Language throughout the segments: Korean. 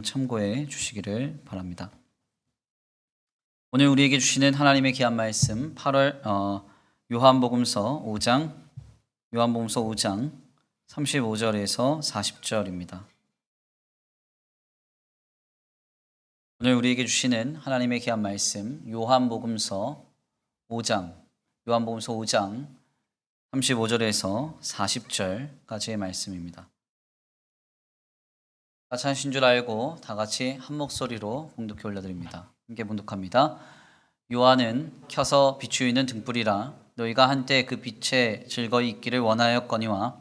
참고해 주시기를 바랍니다. 오늘 우리에게 주시는 하나님의 귀한 말씀 8월 요한복음서 5장 35절에서 40절입니다. 오늘 우리에게 주시는 하나님의 귀한 말씀 요한복음서 5장 35절에서 40절까지의 말씀입니다. 같이 하신 줄 알고 다 같이 한 목소리로 봉독해 올려드립니다. 함께 봉독합니다. 요한은 켜서 비추이는 등불이라 너희가 한때 그 빛에 즐거이 있기를 원하였거니와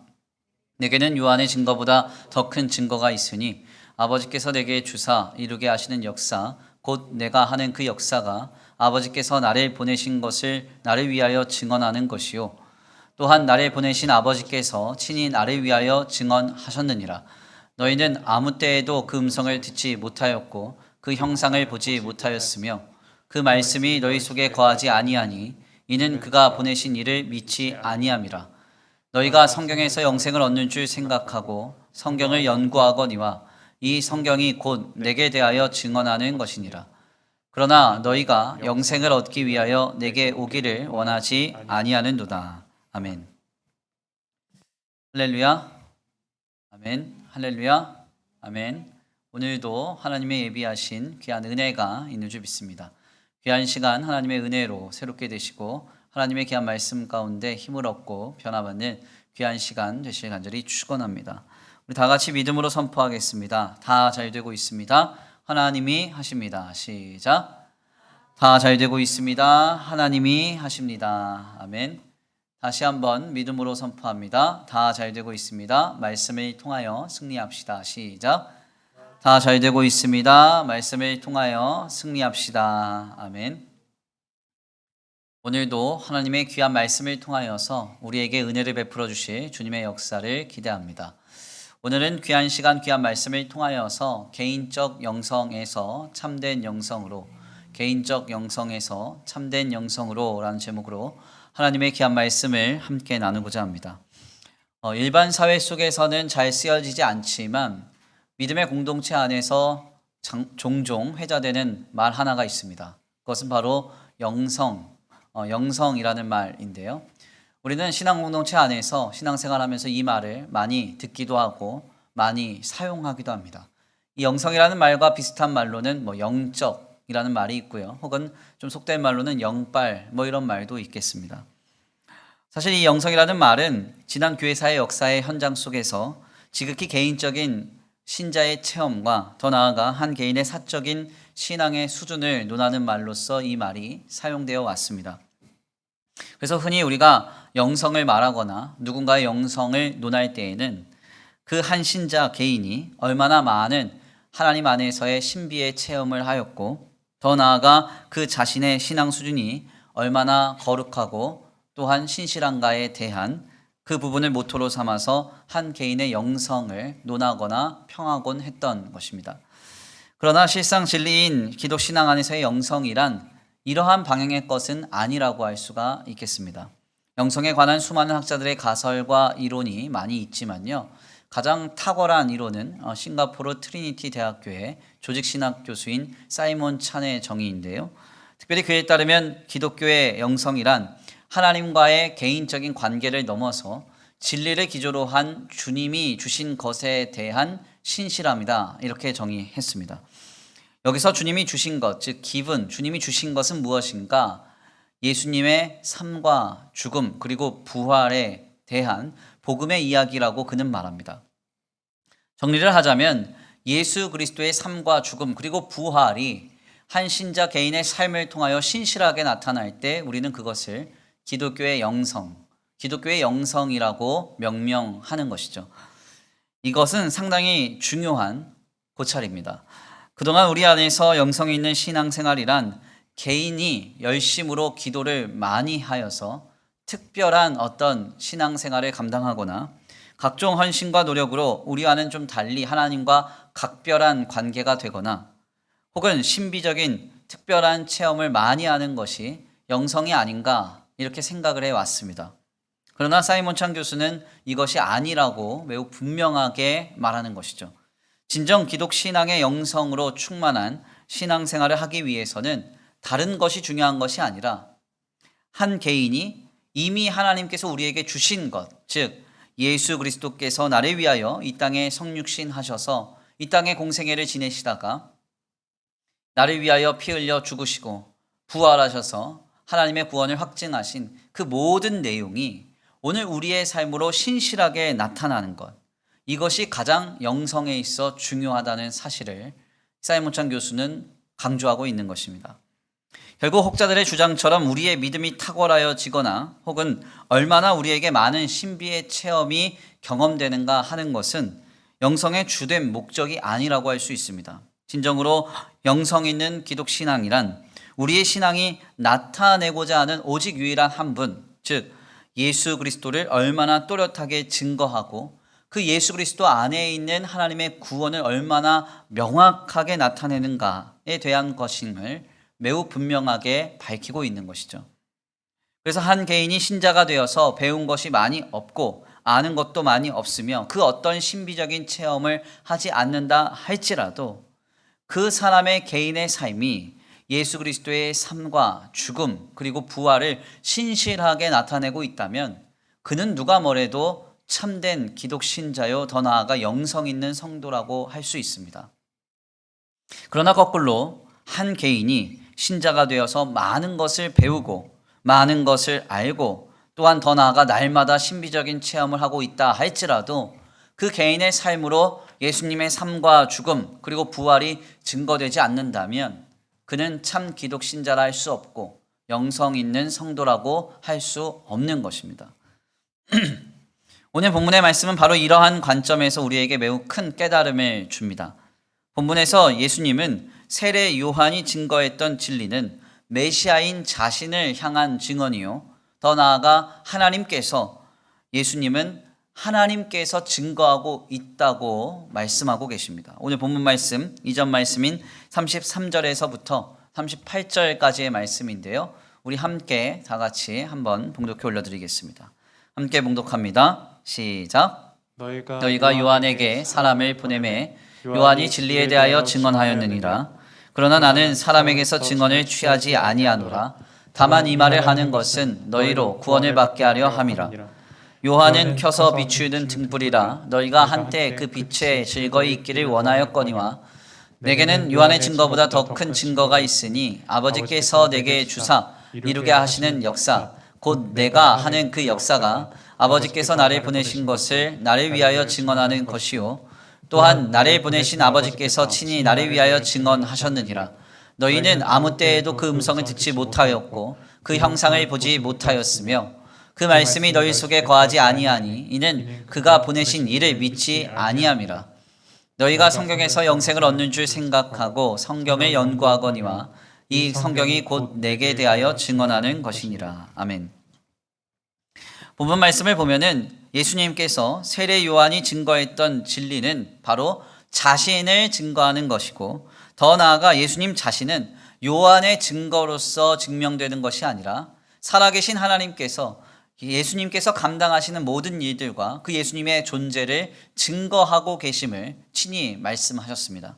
내게는 요한의 증거보다 더 큰 증거가 있으니 아버지께서 내게 주사 이루게 하시는 역사 곧 내가 하는 그 역사가 아버지께서 나를 보내신 것을 나를 위하여 증언하는 것이요 또한 나를 보내신 아버지께서 친히 나를 위하여 증언하셨느니라. 너희는 아무 때에도 그 음성을 듣지 못하였고 그 형상을 보지 못하였으며 그 말씀이 너희 속에 거하지 아니하니 이는 그가 보내신 이를 믿지 아니함이라. 너희가 성경에서 영생을 얻는 줄 생각하고 성경을 연구하거니와 이 성경이 곧 내게 대하여 증언하는 것이니라. 그러나 너희가 영생을 얻기 위하여 내게 오기를 원하지 아니하는도다. 아멘. 할렐루야. 아멘. 할렐루야. 아멘. 오늘도 하나님의 예비하신 귀한 은혜가 있는 줄 믿습니다. 귀한 시간 하나님의 은혜로 새롭게 되시고 하나님의 귀한 말씀 가운데 힘을 얻고 변화받는 귀한 시간 되시길 간절히 축원합니다. 우리 다 같이 믿음으로 선포하겠습니다. 다 잘 되고 있습니다. 하나님이 하십니다. 시작. 다 잘 되고 있습니다. 하나님이 하십니다. 아멘. 다시 한번 믿음으로 선포합니다. 다 잘 되고 있습니다. 말씀을 통하여 승리합시다. 시작. 다 잘 되고 있습니다. 말씀을 통하여 승리합시다. 아멘. 오늘도 하나님의 귀한 말씀을 통하여서 우리에게 은혜를 베풀어 주실 주님의 역사를 기대합니다. 오늘은 귀한 시간, 귀한 말씀을 통하여서 개인적 영성에서 참된 영성으로 라는 제목으로 하나님의 귀한 말씀을 함께 나누고자 합니다. 일반 사회 속에서는 잘 쓰여지지 않지만 믿음의 공동체 안에서 종종 회자되는 말 하나가 있습니다. 그것은 바로 영성이라는 말인데요. 우리는 신앙 공동체 안에서 신앙생활하면서 이 말을 많이 듣기도 하고 많이 사용하기도 합니다. 이 영성이라는 말과 비슷한 말로는 영적이라는 말이 있고요. 혹은 좀 속된 말로는 영빨 이런 말도 있겠습니다. 사실 이 영성이라는 말은 지난 교회사의 역사의 현장 속에서 지극히 개인적인 신자의 체험과 더 나아가 한 개인의 사적인 신앙의 수준을 논하는 말로서 이 말이 사용되어 왔습니다. 그래서 흔히 우리가 영성을 말하거나 누군가의 영성을 논할 때에는 그 한 신자 개인이 얼마나 많은 하나님 안에서의 신비의 체험을 하였고 더 나아가 그 자신의 신앙 수준이 얼마나 거룩하고 또한 신실한가에 대한 그 부분을 모토로 삼아서 한 개인의 영성을 논하거나 평하곤 했던 것입니다. 그러나 실상 진리인 기독 신앙 안에서의 영성이란 이러한 방향의 것은 아니라고 할 수가 있겠습니다. 영성에 관한 수많은 학자들의 가설과 이론이 많이 있지만요. 가장 탁월한 이론은 싱가포르 트리니티 대학교의 조직신학 교수인 사이먼 찬의 정의인데요. 특별히 그에 따르면 기독교의 영성이란 하나님과의 개인적인 관계를 넘어서 진리를 기조로 한 주님이 주신 것에 대한 신실함이다. 이렇게 정의했습니다. 여기서 주님이 주신 것, 즉 기분, 주님이 주신 것은 무엇인가? 예수님의 삶과 죽음 그리고 부활에 대한 복음의 이야기라고 그는 말합니다. 정리를 하자면 예수 그리스도의 삶과 죽음 그리고 부활이 한 신자 개인의 삶을 통하여 신실하게 나타날 때 우리는 그것을 기독교의 영성이라고 명명하는 것이죠. 이것은 상당히 중요한 고찰입니다. 그동안 우리 안에서 영성이 있는 신앙생활이란 개인이 열심으로 기도를 많이 하여서 특별한 어떤 신앙생활을 감당하거나 각종 헌신과 노력으로 우리와는 좀 달리 하나님과 각별한 관계가 되거나 혹은 신비적인 특별한 체험을 많이 하는 것이 영성이 아닌가 이렇게 생각을 해왔습니다. 그러나 사이먼 찬 교수는 이것이 아니라고 매우 분명하게 말하는 것이죠. 진정 기독 신앙의 영성으로 충만한 신앙생활을 하기 위해서는 다른 것이 중요한 것이 아니라 한 개인이 이미 하나님께서 우리에게 주신 것, 즉 예수 그리스도께서 나를 위하여 이 땅에 성육신 하셔서 이 땅에 공생애를 지내시다가 나를 위하여 피 흘려 죽으시고 부활하셔서 하나님의 구원을 확증하신 그 모든 내용이 오늘 우리의 삶으로 신실하게 나타나는 것, 이것이 가장 영성에 있어 중요하다는 사실을 사이몬찬 교수는 강조하고 있는 것입니다. 결국 혹자들의 주장처럼 우리의 믿음이 탁월하여지거나 혹은 얼마나 우리에게 많은 신비의 체험이 경험되는가 하는 것은 영성의 주된 목적이 아니라고 할 수 있습니다. 진정으로 영성 있는 기독 신앙이란 우리의 신앙이 나타내고자 하는 오직 유일한 한 분, 즉 예수 그리스도를 얼마나 또렷하게 증거하고 그 예수 그리스도 안에 있는 하나님의 구원을 얼마나 명확하게 나타내는가에 대한 것임을 매우 분명하게 밝히고 있는 것이죠. 그래서 한 개인이 신자가 되어서 배운 것이 많이 없고 아는 것도 많이 없으며 그 어떤 신비적인 체험을 하지 않는다 할지라도 그 사람의 개인의 삶이 예수 그리스도의 삶과 죽음 그리고 부활을 신실하게 나타내고 있다면 그는 누가 뭐래도 참된 기독 신자요, 더 나아가 영성 있는 성도라고 할 수 있습니다. 그러나 거꾸로 한 개인이 신자가 되어서 많은 것을 배우고 많은 것을 알고 또한 더 나아가 날마다 신비적인 체험을 하고 있다 할지라도 그 개인의 삶으로 예수님의 삶과 죽음 그리고 부활이 증거되지 않는다면 그는 참 기독 신자라 할 수 없고 영성 있는 성도라고 할 수 없는 것입니다. 오늘 본문의 말씀은 바로 이러한 관점에서 우리에게 매우 큰 깨달음을 줍니다. 본문에서 예수님은 세례 요한이 증거했던 진리는 메시아인 자신을 향한 증언이요, 더 나아가 예수님은 하나님께서 증거하고 있다고 말씀하고 계십니다. 오늘 본문 말씀, 이전 말씀인 33절에서부터 38절까지의 말씀인데요, 우리 함께 다 같이 한번 봉독해 올려드리겠습니다. 함께 봉독합니다. 시작. 너희가 요한에게 사람을 보내매 요한이 진리에 대하여 증언하였느니라. 그러나 나는 사람에게서 증언을 취하지 아니하노라. 다만 이 말을 하는 것은 너희로 구원을 받게 하려 함이라. 요한은 켜서 비추는 등불이라. 너희가 한때 그 빛에 즐거이 있기를 원하였거니와 내게는 요한의 증거보다 더 큰 증거가 있으니 아버지께서 내게 주사 이루게 하시는 역사, 곧 내가 하는 그 역사가 아버지께서 나를 보내신 것을 나를 위하여 증언하는 것이요, 또한 나를 보내신 아버지께서 친히 나를 위하여 증언하셨느니라. 너희는 아무 때에도 그 음성을 듣지 못하였고 그 형상을 보지 못하였으며 그 말씀이 너희 속에 거하지 아니하니 이는 그가 보내신 이를 믿지 아니함이라. 너희가 성경에서 영생을 얻는 줄 생각하고 성경을 연구하거니와 이 성경이 곧 내게 대하여 증언하는 것이니라. 아멘. 본문 말씀을 보면은 예수님께서 세례 요한이 증거했던 진리는 바로 자신을 증거하는 것이고, 더 나아가 예수님 자신은 요한의 증거로서 증명되는 것이 아니라 살아계신 하나님께서 예수님께서 감당하시는 모든 일들과 그 예수님의 존재를 증거하고 계심을 친히 말씀하셨습니다.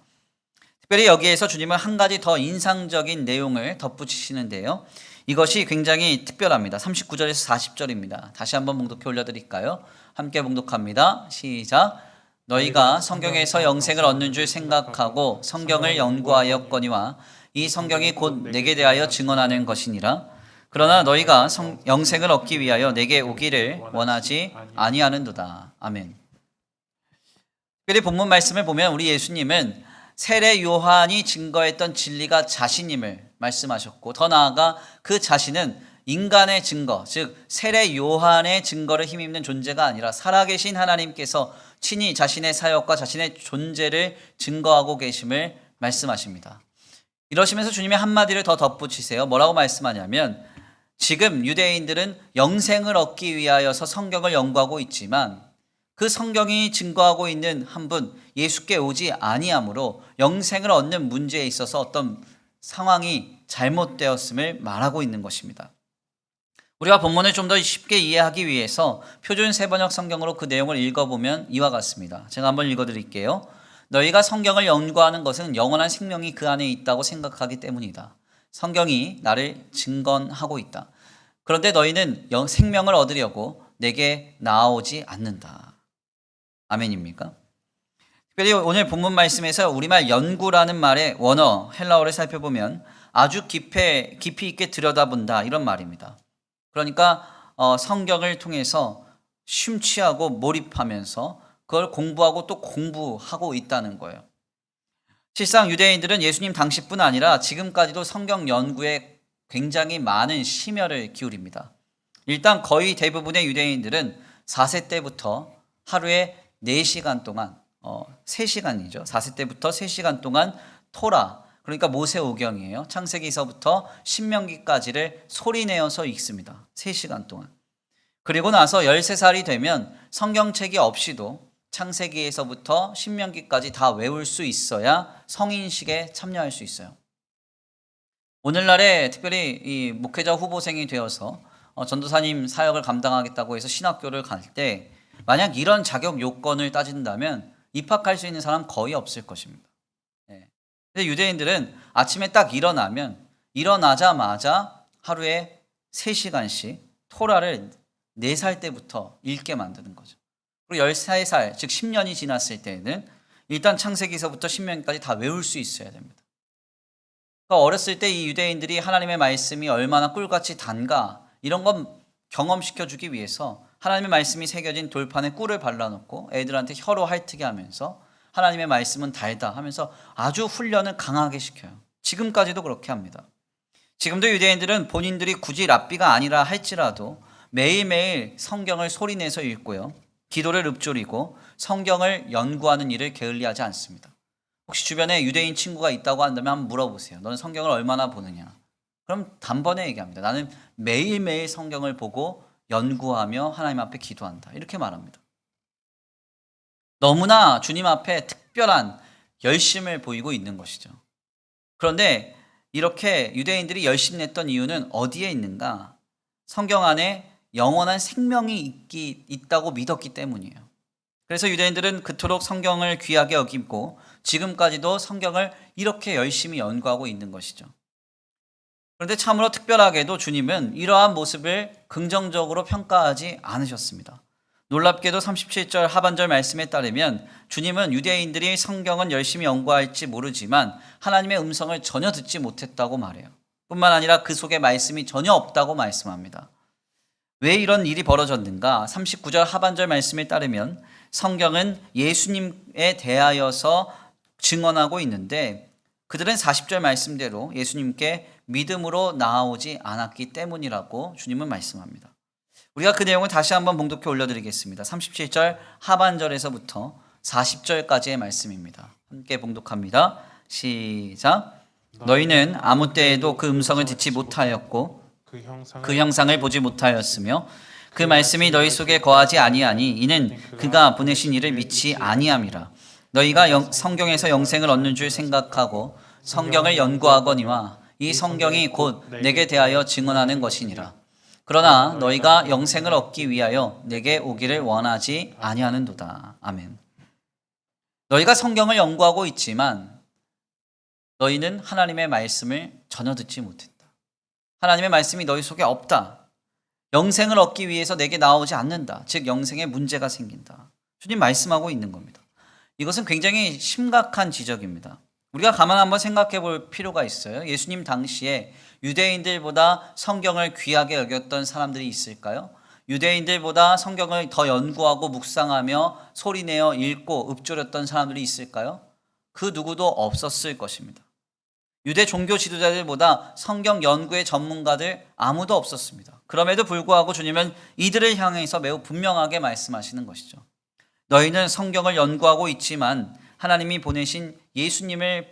특별히 여기에서 주님은 한 가지 더 인상적인 내용을 덧붙이시는데요, 이것이 굉장히 특별합니다. 39절에서 40절입니다. 다시 한번 봉독해 올려드릴까요? 함께 봉독합니다. 시작. 너희가 성경에서 영생을 얻는 줄 생각하고 성경을 연구하였거니와 이 성경이 곧 내게 대하여 증언하는 것이니라. 그러나 너희가 영생을 얻기 위하여 내게 오기를 원하지 아니하는도다. 아멘. 특별히 본문 말씀을 보면 우리 예수님은 세례 요한이 증거했던 진리가 자신임을 말씀하셨고, 더 나아가 그 자신은 인간의 증거, 즉 세례 요한의 증거를 힘입는 존재가 아니라 살아계신 하나님께서 친히 자신의 사역과 자신의 존재를 증거하고 계심을 말씀하십니다. 이러시면서 주님의 한마디를 더 덧붙이세요. 뭐라고 말씀하냐면, 지금 유대인들은 영생을 얻기 위하여서 성경을 연구하고 있지만 그 성경이 증거하고 있는 한 분 예수께 오지 아니하므로 영생을 얻는 문제에 있어서 어떤 상황이 잘못되었음을 말하고 있는 것입니다. 우리가 본문을 좀 더 쉽게 이해하기 위해서 표준 세번역 성경으로 그 내용을 읽어보면 이와 같습니다. 제가 한번 읽어드릴게요. 너희가 성경을 연구하는 것은 영원한 생명이 그 안에 있다고 생각하기 때문이다. 성경이 나를 증언하고 있다. 그런데 너희는 생명을 얻으려고 내게 나아오지 않는다. 아멘입니까? 특별히 오늘 본문 말씀에서 우리말 연구라는 말의 원어 헬라어를 살펴보면 아주 깊이 있게 들여다본다 이런 말입니다. 그러니까 성경을 통해서 심취하고 몰입하면서 그걸 공부하고 또 공부하고 있다는 거예요. 실상 유대인들은 예수님 당시뿐 아니라 지금까지도 성경 연구에 굉장히 많은 심혈을 기울입니다. 일단 거의 대부분의 유대인들은 4세 때부터 하루에 4시간 동안 3시간이죠. 4세 때부터 3시간 동안 토라, 그러니까 모세오경이에요. 창세기서부터 신명기까지를 소리내어서 읽습니다. 3시간 동안. 그리고 나서 13살이 되면 성경책이 없이도 창세기에서부터 신명기까지 다 외울 수 있어야 성인식에 참여할 수 있어요. 오늘날에 특별히 이 목회자 후보생이 되어서 전도사님 사역을 감당하겠다고 해서 신학교를 갈 때 만약 이런 자격 요건을 따진다면 입학할 수 있는 사람 거의 없을 것입니다. 근데 유대인들은 아침에 딱 일어나자마자 하루에 3시간씩 토라를 4살 때부터 읽게 만드는 거죠. 그리고 13살, 즉 10년이 지났을 때는 일단 창세기서부터 신명기까지 다 외울 수 있어야 됩니다. 그러니까 어렸을 때 이 유대인들이 하나님의 말씀이 얼마나 꿀같이 단가 이런 건 경험시켜주기 위해서 하나님의 말씀이 새겨진 돌판에 꿀을 발라놓고 애들한테 혀로 핥게 하면서 하나님의 말씀은 달다 하면서 아주 훈련을 강하게 시켜요. 지금까지도 그렇게 합니다. 지금도 유대인들은 본인들이 굳이 랍비가 아니라 할지라도 매일매일 성경을 소리내서 읽고요. 기도를 읊조리고 성경을 연구하는 일을 게을리하지 않습니다. 혹시 주변에 유대인 친구가 있다고 한다면 한번 물어보세요. 너는 성경을 얼마나 보느냐? 그럼 단번에 얘기합니다. 나는 매일매일 성경을 보고 연구하며 하나님 앞에 기도한다. 이렇게 말합니다. 너무나 주님 앞에 특별한 열심을 보이고 있는 것이죠. 그런데 이렇게 유대인들이 열심냈던 이유는 어디에 있는가? 성경 안에 영원한 생명이 있다고 믿었기 때문이에요. 그래서 유대인들은 그토록 성경을 귀하게 여기고 지금까지도 성경을 이렇게 열심히 연구하고 있는 것이죠. 그런데 참으로 특별하게도 주님은 이러한 모습을 긍정적으로 평가하지 않으셨습니다. 놀랍게도 37절 하반절 말씀에 따르면 주님은 유대인들이 성경은 열심히 연구할지 모르지만 하나님의 음성을 전혀 듣지 못했다고 말해요. 뿐만 아니라 그 속에 말씀이 전혀 없다고 말씀합니다. 왜 이런 일이 벌어졌는가? 39절 하반절 말씀에 따르면 성경은 예수님에 대하여서 증언하고 있는데 그들은 40절 말씀대로 예수님께 믿음으로 나아오지 않았기 때문이라고 주님은 말씀합니다. 우리가 그 내용을 다시 한번 봉독해 올려드리겠습니다. 37절 하반절에서부터 40절까지의 말씀입니다. 함께 봉독합니다. 시작. 너희는 아무 때에도 그 음성을 듣지 못하였고 그 형상을 보지 못하였으며 그 말씀이 너희 속에 거하지 아니하니 이는 그가 보내신 이를 믿지 아니함이라. 너희가 성경에서 영생을 얻는 줄 생각하고 성경을 연구하거니와 이 성경이 곧 내게 대하여 증언하는 것이니라. 그러나 너희가 영생을 얻기 위하여 내게 오기를 원하지 아니하는도다. 아멘. 너희가 성경을 연구하고 있지만 너희는 하나님의 말씀을 전혀 듣지 못했다. 하나님의 말씀이 너희 속에 없다. 영생을 얻기 위해서 내게 나오지 않는다. 즉 영생에 문제가 생긴다. 주님 말씀하고 있는 겁니다. 이것은 굉장히 심각한 지적입니다. 우리가 가만 한번 생각해 볼 필요가 있어요. 예수님 당시에 유대인들보다 성경을 귀하게 여겼던 사람들이 있을까요? 유대인들보다 성경을 더 연구하고 묵상하며 소리내어 읽고 읊조렸던 사람들이 있을까요? 그 누구도 없었을 것입니다. 유대 종교 지도자들보다 성경 연구의 전문가들 아무도 없었습니다. 그럼에도 불구하고 주님은 이들을 향해서 매우 분명하게 말씀하시는 것이죠. 너희는 성경을 연구하고 있지만 하나님이 보내신 예수님을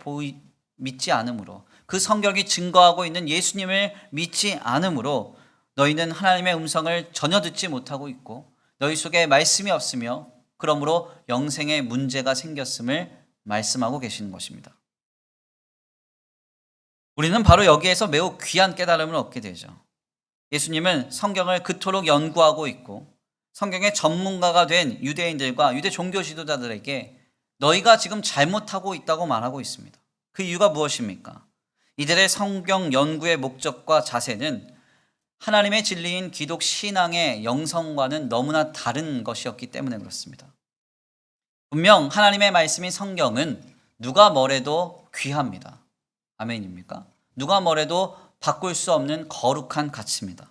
믿지 않으므로 그 성경이 증거하고 있는 예수님을 믿지 않으므로 너희는 하나님의 음성을 전혀 듣지 못하고 있고 너희 속에 말씀이 없으며 그러므로 영생에 문제가 생겼음을 말씀하고 계시는 것입니다. 우리는 바로 여기에서 매우 귀한 깨달음을 얻게 되죠. 예수님은 성경을 그토록 연구하고 있고 성경의 전문가가 된 유대인들과 유대 종교 지도자들에게 너희가 지금 잘못하고 있다고 말하고 있습니다. 그 이유가 무엇입니까? 이들의 성경 연구의 목적과 자세는 하나님의 진리인 기독 신앙의 영성과는 너무나 다른 것이었기 때문에 그렇습니다. 분명 하나님의 말씀인 성경은 누가 뭐래도 귀합니다. 아멘입니까? 누가 뭐래도 바꿀 수 없는 거룩한 가치입니다.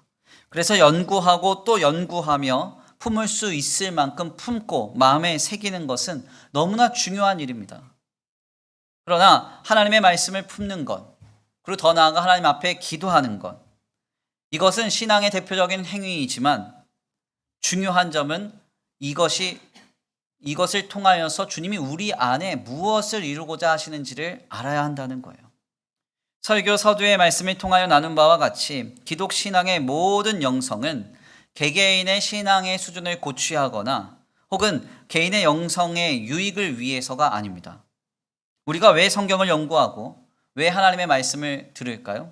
그래서 연구하고 또 연구하며 품을 수 있을 만큼 품고 마음에 새기는 것은 너무나 중요한 일입니다. 그러나 하나님의 말씀을 품는 것, 그리고 더 나아가 하나님 앞에 기도하는 것, 이것은 신앙의 대표적인 행위이지만 중요한 점은 이것을 통하여서 주님이 우리 안에 무엇을 이루고자 하시는지를 알아야 한다는 거예요. 설교 서두의 말씀을 통하여 나눈 바와 같이 기독 신앙의 모든 영성은 개개인의 신앙의 수준을 고취하거나 혹은 개인의 영성의 유익을 위해서가 아닙니다. 우리가 왜 성경을 연구하고 왜 하나님의 말씀을 들을까요?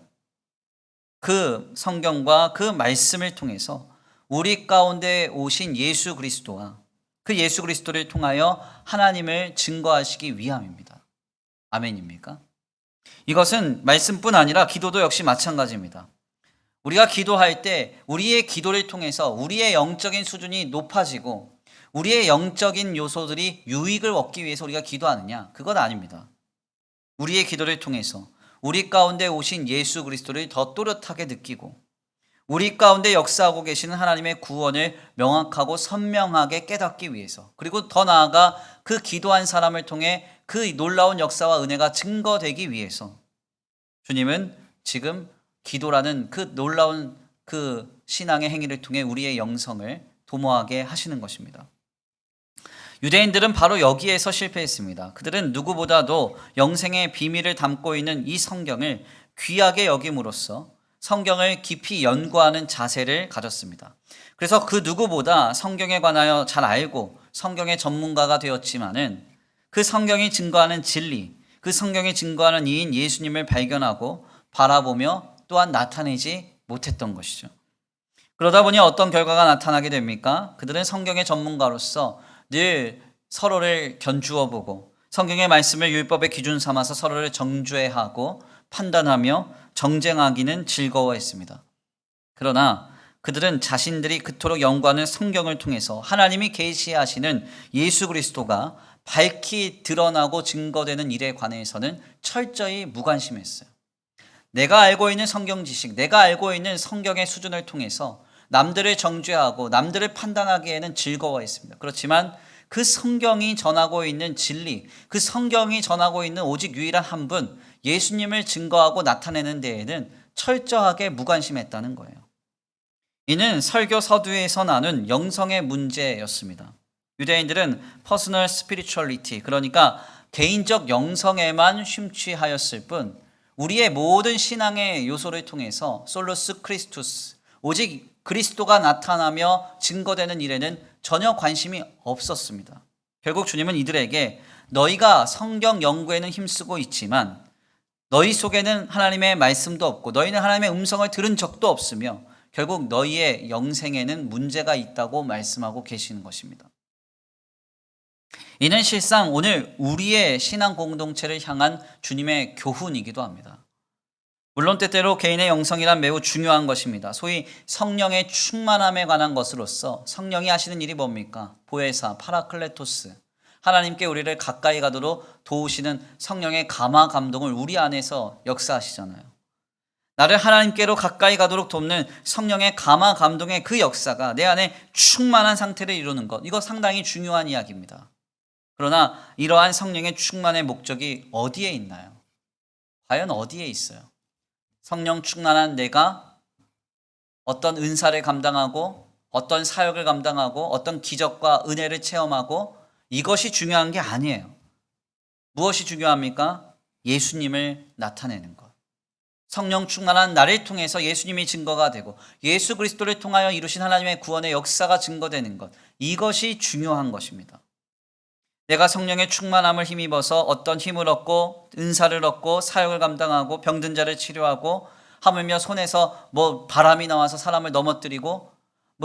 그 성경과 그 말씀을 통해서 우리 가운데 오신 예수 그리스도와 그 예수 그리스도를 통하여 하나님을 증거하시기 위함입니다. 아멘입니까? 이것은 말씀뿐 아니라 기도도 역시 마찬가지입니다. 우리가 기도할 때 우리의 기도를 통해서 우리의 영적인 수준이 높아지고 우리의 영적인 요소들이 유익을 얻기 위해서 우리가 기도하느냐? 그건 아닙니다. 우리의 기도를 통해서 우리 가운데 오신 예수 그리스도를 더 또렷하게 느끼고 우리 가운데 역사하고 계시는 하나님의 구원을 명확하고 선명하게 깨닫기 위해서, 그리고 더 나아가 그 기도한 사람을 통해 그 놀라운 역사와 은혜가 증거되기 위해서 주님은 지금 기도라는 그 놀라운 그 신앙의 행위를 통해 우리의 영성을 도모하게 하시는 것입니다. 유대인들은 바로 여기에서 실패했습니다. 그들은 누구보다도 영생의 비밀을 담고 있는 이 성경을 귀하게 여김으로써 성경을 깊이 연구하는 자세를 가졌습니다. 그래서 그 누구보다 성경에 관하여 잘 알고 성경의 전문가가 되었지만은 그 성경이 증거하는 진리, 그 성경이 증거하는 이인 예수님을 발견하고 바라보며 또한 나타내지 못했던 것이죠. 그러다 보니 어떤 결과가 나타나게 됩니까? 그들은 성경의 전문가로서 늘 서로를 견주어 보고 성경의 말씀을 율법의 기준 삼아서 서로를 정죄하고 판단하며 정쟁하기는 즐거워했습니다. 그러나 그들은 자신들이 그토록 연구하는 성경을 통해서 하나님이 계시하시는 예수 그리스도가 밝히 드러나고 증거되는 일에 관해서는 철저히 무관심했어요. 내가 알고 있는 성경 지식, 내가 알고 있는 성경의 수준을 통해서 남들을 정죄하고 남들을 판단하기에는 즐거워했습니다. 그렇지만 그 성경이 전하고 있는 진리, 그 성경이 전하고 있는 오직 유일한 한 분, 예수님을 증거하고 나타내는 데에는 철저하게 무관심했다는 거예요. 이는 설교 서두에서 나눈 영성의 문제였습니다. 유대인들은 퍼스널 스피리추얼리티, 그러니까 개인적 영성에만 심취하였을 뿐 우리의 모든 신앙의 요소를 통해서 솔루스 크리스투스, 오직 그리스도가 나타나며 증거되는 일에는 전혀 관심이 없었습니다. 결국 주님은 이들에게 너희가 성경 연구에는 힘쓰고 있지만 너희 속에는 하나님의 말씀도 없고 너희는 하나님의 음성을 들은 적도 없으며 결국 너희의 영생에는 문제가 있다고 말씀하고 계시는 것입니다. 이는 실상 오늘 우리의 신앙 공동체를 향한 주님의 교훈이기도 합니다. 물론 때때로 개인의 영성이란 매우 중요한 것입니다. 소위 성령의 충만함에 관한 것으로서 성령이 하시는 일이 뭡니까? 보혜사, 파라클레토스, 하나님께 우리를 가까이 가도록 도우시는 성령의 감화 감동을 우리 안에서 역사하시잖아요. 나를 하나님께로 가까이 가도록 돕는 성령의 감화 감동의 그 역사가 내 안에 충만한 상태를 이루는 것, 이거 상당히 중요한 이야기입니다. 그러나 이러한 성령의 충만의 목적이 어디에 있나요? 과연 어디에 있어요? 성령 충만한 내가 어떤 은사를 감당하고 어떤 사역을 감당하고 어떤 기적과 은혜를 체험하고 이것이 중요한 게 아니에요. 무엇이 중요합니까? 예수님을 나타내는 것. 성령 충만한 나를 통해서 예수님이 증거가 되고 예수 그리스도를 통하여 이루신 하나님의 구원의 역사가 증거되는 것. 이것이 중요한 것입니다. 내가 성령의 충만함을 힘입어서 어떤 힘을 얻고 은사를 얻고 사역을 감당하고 병든 자를 치료하고 하물며 손에서 바람이 나와서 사람을 넘어뜨리고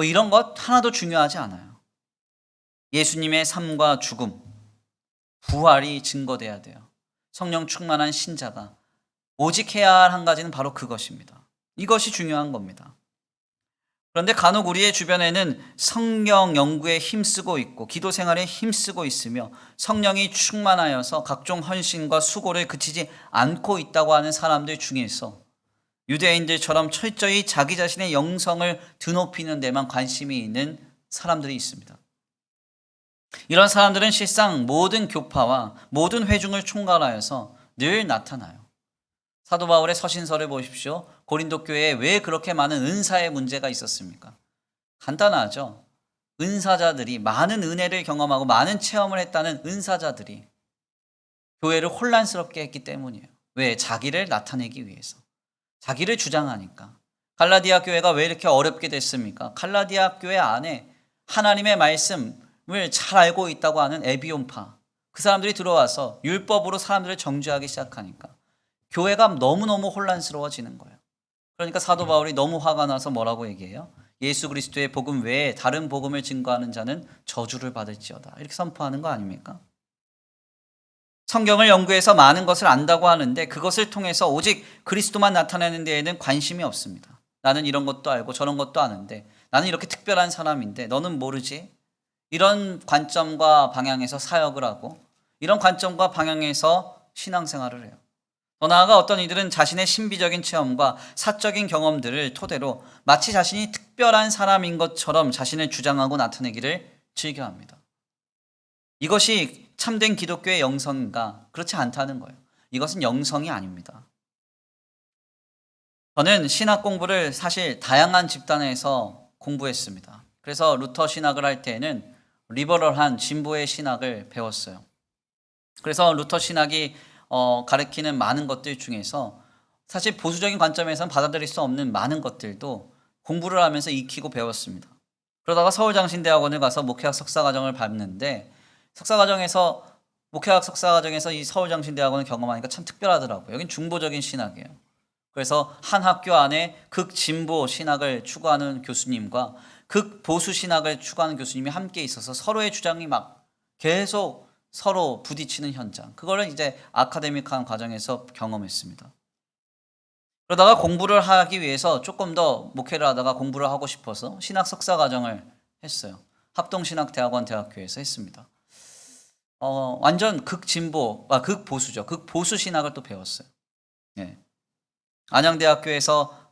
이런 것 하나도 중요하지 않아요. 예수님의 삶과 죽음, 부활이 증거돼야 돼요. 성령 충만한 신자가 오직 해야 할 한 가지는 바로 그것입니다. 이것이 중요한 겁니다. 그런데 간혹 우리의 주변에는 성령 연구에 힘쓰고 있고 기도 생활에 힘쓰고 있으며 성령이 충만하여서 각종 헌신과 수고를 그치지 않고 있다고 하는 사람들 중에서 유대인들처럼 철저히 자기 자신의 영성을 드높이는 데만 관심이 있는 사람들이 있습니다. 이런 사람들은 실상 모든 교파와 모든 회중을 총괄하여서 늘 나타나요. 사도 바울의 서신서를 보십시오. 고린도 교회에 왜 그렇게 많은 은사의 문제가 있었습니까? 간단하죠. 은사자들이 많은 은혜를 경험하고 많은 체험을 했다는 은사자들이 교회를 혼란스럽게 했기 때문이에요. 왜? 자기를 나타내기 위해서. 자기를 주장하니까. 갈라디아 교회가 왜 이렇게 어렵게 됐습니까? 갈라디아 교회 안에 하나님의 말씀을 잘 알고 있다고 하는 에비온파, 그 사람들이 들어와서 율법으로 사람들을 정죄하기 시작하니까 교회가 너무너무 혼란스러워지는 거예요. 그러니까 사도 바울이 너무 화가 나서 뭐라고 얘기해요? 예수 그리스도의 복음 외에 다른 복음을 증거하는 자는 저주를 받을지어다. 이렇게 선포하는 거 아닙니까? 성경을 연구해서 많은 것을 안다고 하는데 그것을 통해서 오직 그리스도만 나타내는 데에는 관심이 없습니다. 나는 이런 것도 알고 저런 것도 아는데 나는 이렇게 특별한 사람인데 너는 모르지? 이런 관점과 방향에서 사역을 하고 이런 관점과 방향에서 신앙생활을 해요. 더 나아가 어떤 이들은 자신의 신비적인 체험과 사적인 경험들을 토대로 마치 자신이 특별한 사람인 것처럼 자신을 주장하고 나타내기를 즐겨합니다. 이것이 참된 기독교의 영성인가? 그렇지 않다는 거예요. 이것은 영성이 아닙니다. 저는 신학 공부를 사실 다양한 집단에서 공부했습니다. 그래서 루터 신학을 할 때에는 리버럴한 진보의 신학을 배웠어요. 그래서 루터 신학이 가르치는 많은 것들 중에서 사실 보수적인 관점에서는 받아들일 수 없는 많은 것들도 공부를 하면서 익히고 배웠습니다. 그러다가 서울장신대학원을 가서 목회학 석사과정을 밟는데 목회학 석사과정에서 이 서울장신대학원을 경험하니까 참 특별하더라고요. 여긴 중보적인 신학이에요. 그래서 한 학교 안에 극진보 신학을 추구하는 교수님과 극보수 신학을 추구하는 교수님이 함께 있어서 서로의 주장이 막 계속 서로 부딪히는 현장. 그거를 이제 아카데믹한 과정에서 경험했습니다. 그러다가 공부를 하기 위해서 조금 더 목회를 하다가 공부를 하고 싶어서 신학 석사 과정을 했어요. 합동신학대학원 대학교에서 했습니다. 완전 극보수죠. 극보수 신학을 또 배웠어요. 네. 안양대학교에서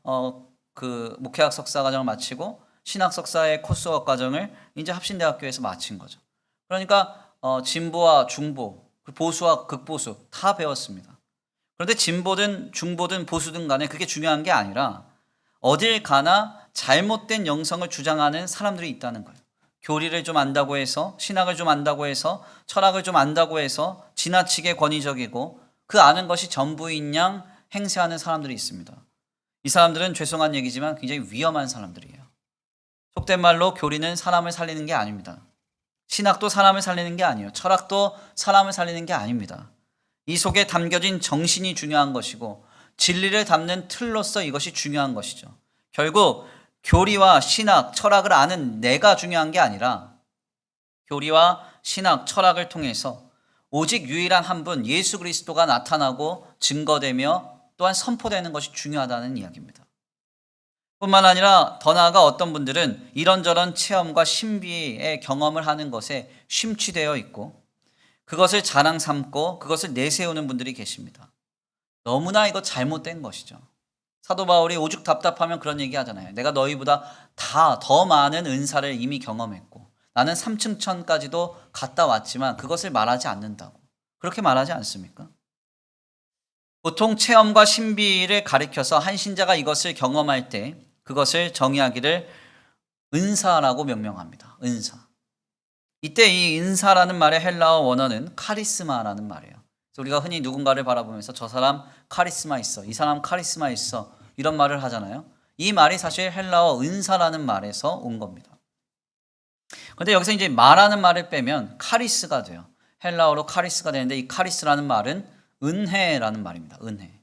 그 목회학 석사 과정을 마치고 신학 석사의 코스웍 과정을 이제 합신대학교에서 마친 거죠. 그러니까 진보와 중보, 보수와 극보수 다 배웠습니다. 그런데 진보든 중보든 보수든 간에 그게 중요한 게 아니라 어딜 가나 잘못된 영성을 주장하는 사람들이 있다는 거예요. 교리를 좀 안다고 해서, 신학을 좀 안다고 해서, 철학을 좀 안다고 해서 지나치게 권위적이고 그 아는 것이 전부인 양 행세하는 사람들이 있습니다. 이 사람들은 죄송한 얘기지만 굉장히 위험한 사람들이에요. 속된 말로 교리는 사람을 살리는 게 아닙니다. 신학도 사람을 살리는 게 아니에요. 철학도 사람을 살리는 게 아닙니다. 이 속에 담겨진 정신이 중요한 것이고 진리를 담는 틀로서 이것이 중요한 것이죠. 결국 교리와 신학, 철학을 아는 내가 중요한 게 아니라 교리와 신학, 철학을 통해서 오직 유일한 한 분 예수 그리스도가 나타나고 증거되며 또한 선포되는 것이 중요하다는 이야기입니다. 뿐만 아니라 더 나아가 어떤 분들은 이런저런 체험과 신비의 경험을 하는 것에 심취되어 있고 그것을 자랑 삼고 그것을 내세우는 분들이 계십니다. 너무나 이거 잘못된 것이죠. 사도 바울이 오죽 답답하면 그런 얘기 하잖아요. 내가 너희보다 다 더 많은 은사를 이미 경험했고 나는 3층 천까지도 갔다 왔지만 그것을 말하지 않는다고. 그렇게 말하지 않습니까? 보통 체험과 신비를 가리켜서 한 신자가 이것을 경험할 때 그것을 정의하기를 은사라고 명명합니다. 은사. 이때 이 은사라는 말의 헬라어 원어는 카리스마라는 말이에요. 그래서 우리가 흔히 누군가를 바라보면서 저 사람 카리스마 있어, 이 사람 카리스마 있어 이런 말을 하잖아요. 이 말이 사실 헬라어 은사라는 말에서 온 겁니다. 그런데 여기서 이제 말하는 말을 빼면 카리스가 돼요. 헬라어로 카리스가 되는데 이 카리스라는 말은 은혜라는 말입니다. 은혜.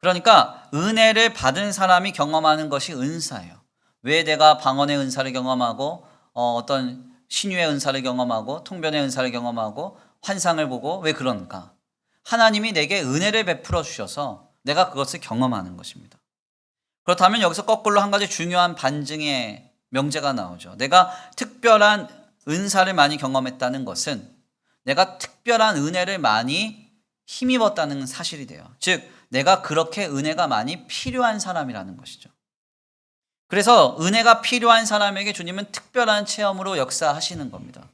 그러니까 은혜를 받은 사람이 경험하는 것이 은사예요. 왜 내가 방언의 은사를 경험하고 어떤 신유의 은사를 경험하고 통변의 은사를 경험하고 환상을 보고 왜 그런가? 하나님이 내게 은혜를 베풀어 주셔서 내가 그것을 경험하는 것입니다. 그렇다면 여기서 거꾸로 한 가지 중요한 반증의 명제가 나오죠. 내가 특별한 은사를 많이 경험했다는 것은 내가 특별한 은혜를 많이 힘입었다는 사실이 돼요. 즉, 내가 그렇게 은혜가 많이 필요한 사람이라는 것이죠. 그래서 은혜가 필요한 사람에게 주님은 특별한 체험으로 역사하시는 겁니다.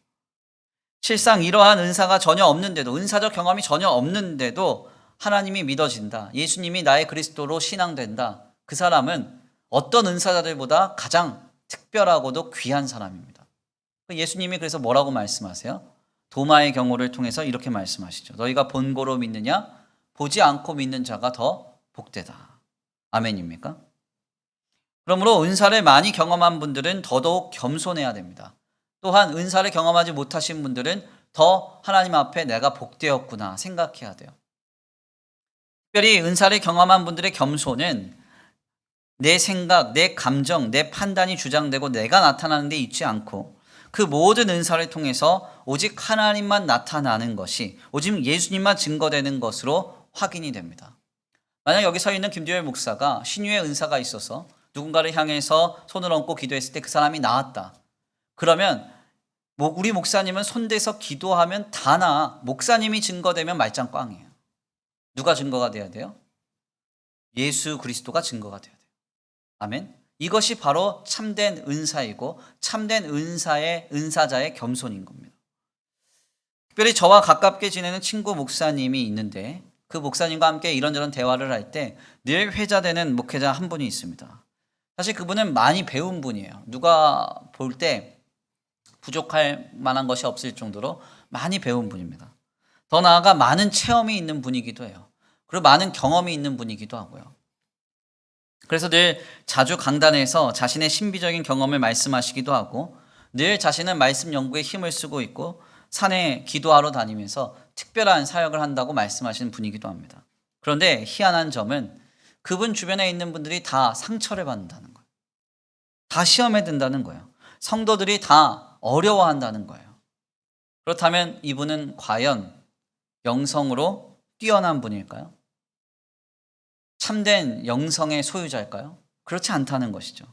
실상 이러한 은사가 전혀 없는데도, 은사적 경험이 전혀 없는데도 하나님이 믿어진다, 예수님이 나의 그리스도로 신앙된다, 그 사람은 어떤 은사자들보다 가장 특별하고도 귀한 사람입니다. 예수님이 그래서 뭐라고 말씀하세요? 도마의 경우를 통해서 이렇게 말씀하시죠. 너희가 본고로 믿느냐? 보지 않고 믿는 자가 더 복되다. 아멘입니까? 그러므로 은사를 많이 경험한 분들은 더더욱 겸손해야 됩니다. 또한 은사를 경험하지 못하신 분들은 더 하나님 앞에 내가 복되었구나 생각해야 돼요. 특별히 은사를 경험한 분들의 겸손은 내 생각, 내 감정, 내 판단이 주장되고 내가 나타나는 데 있지 않고 그 모든 은사를 통해서 오직 하나님만 나타나는 것이, 오직 예수님만 증거되는 것으로 확인이 됩니다. 만약 여기 서 있는 김두열 목사가 신유의 은사가 있어서 누군가를 향해서 손을 얹고 기도했을 때 그 사람이 나았다. 그러면 우리 목사님은 손대서 기도하면 다 나아. 목사님이 증거되면 말짱 꽝이에요. 누가 증거가 돼야 돼요? 예수 그리스도가 증거가 돼야 돼요. 아멘. 이것이 바로 참된 은사이고 참된 은사자의 겸손인 겁니다. 특별히 저와 가깝게 지내는 친구 목사님이 있는데 그 목사님과 함께 이런저런 대화를 할 때 늘 회자되는 목회자 한 분이 있습니다. 사실 그분은 많이 배운 분이에요. 누가 볼 때 부족할 만한 것이 없을 정도로 많이 배운 분입니다. 더 나아가 많은 체험이 있는 분이기도 해요. 그리고 많은 경험이 있는 분이기도 하고요. 그래서 늘 자주 강단에서 자신의 신비적인 경험을 말씀하시기도 하고 늘 자신은 말씀 연구에 힘을 쓰고 있고 산에 기도하러 다니면서 특별한 사역을 한다고 말씀하시는 분이기도 합니다. 그런데 희한한 점은 그분 주변에 있는 분들이 다 상처를 받는다는 거예요. 다 시험에 든다는 거예요. 성도들이 다 어려워한다는 거예요. 그렇다면 이분은 과연 영성으로 뛰어난 분일까요? 참된 영성의 소유자일까요? 그렇지 않다는 것이죠.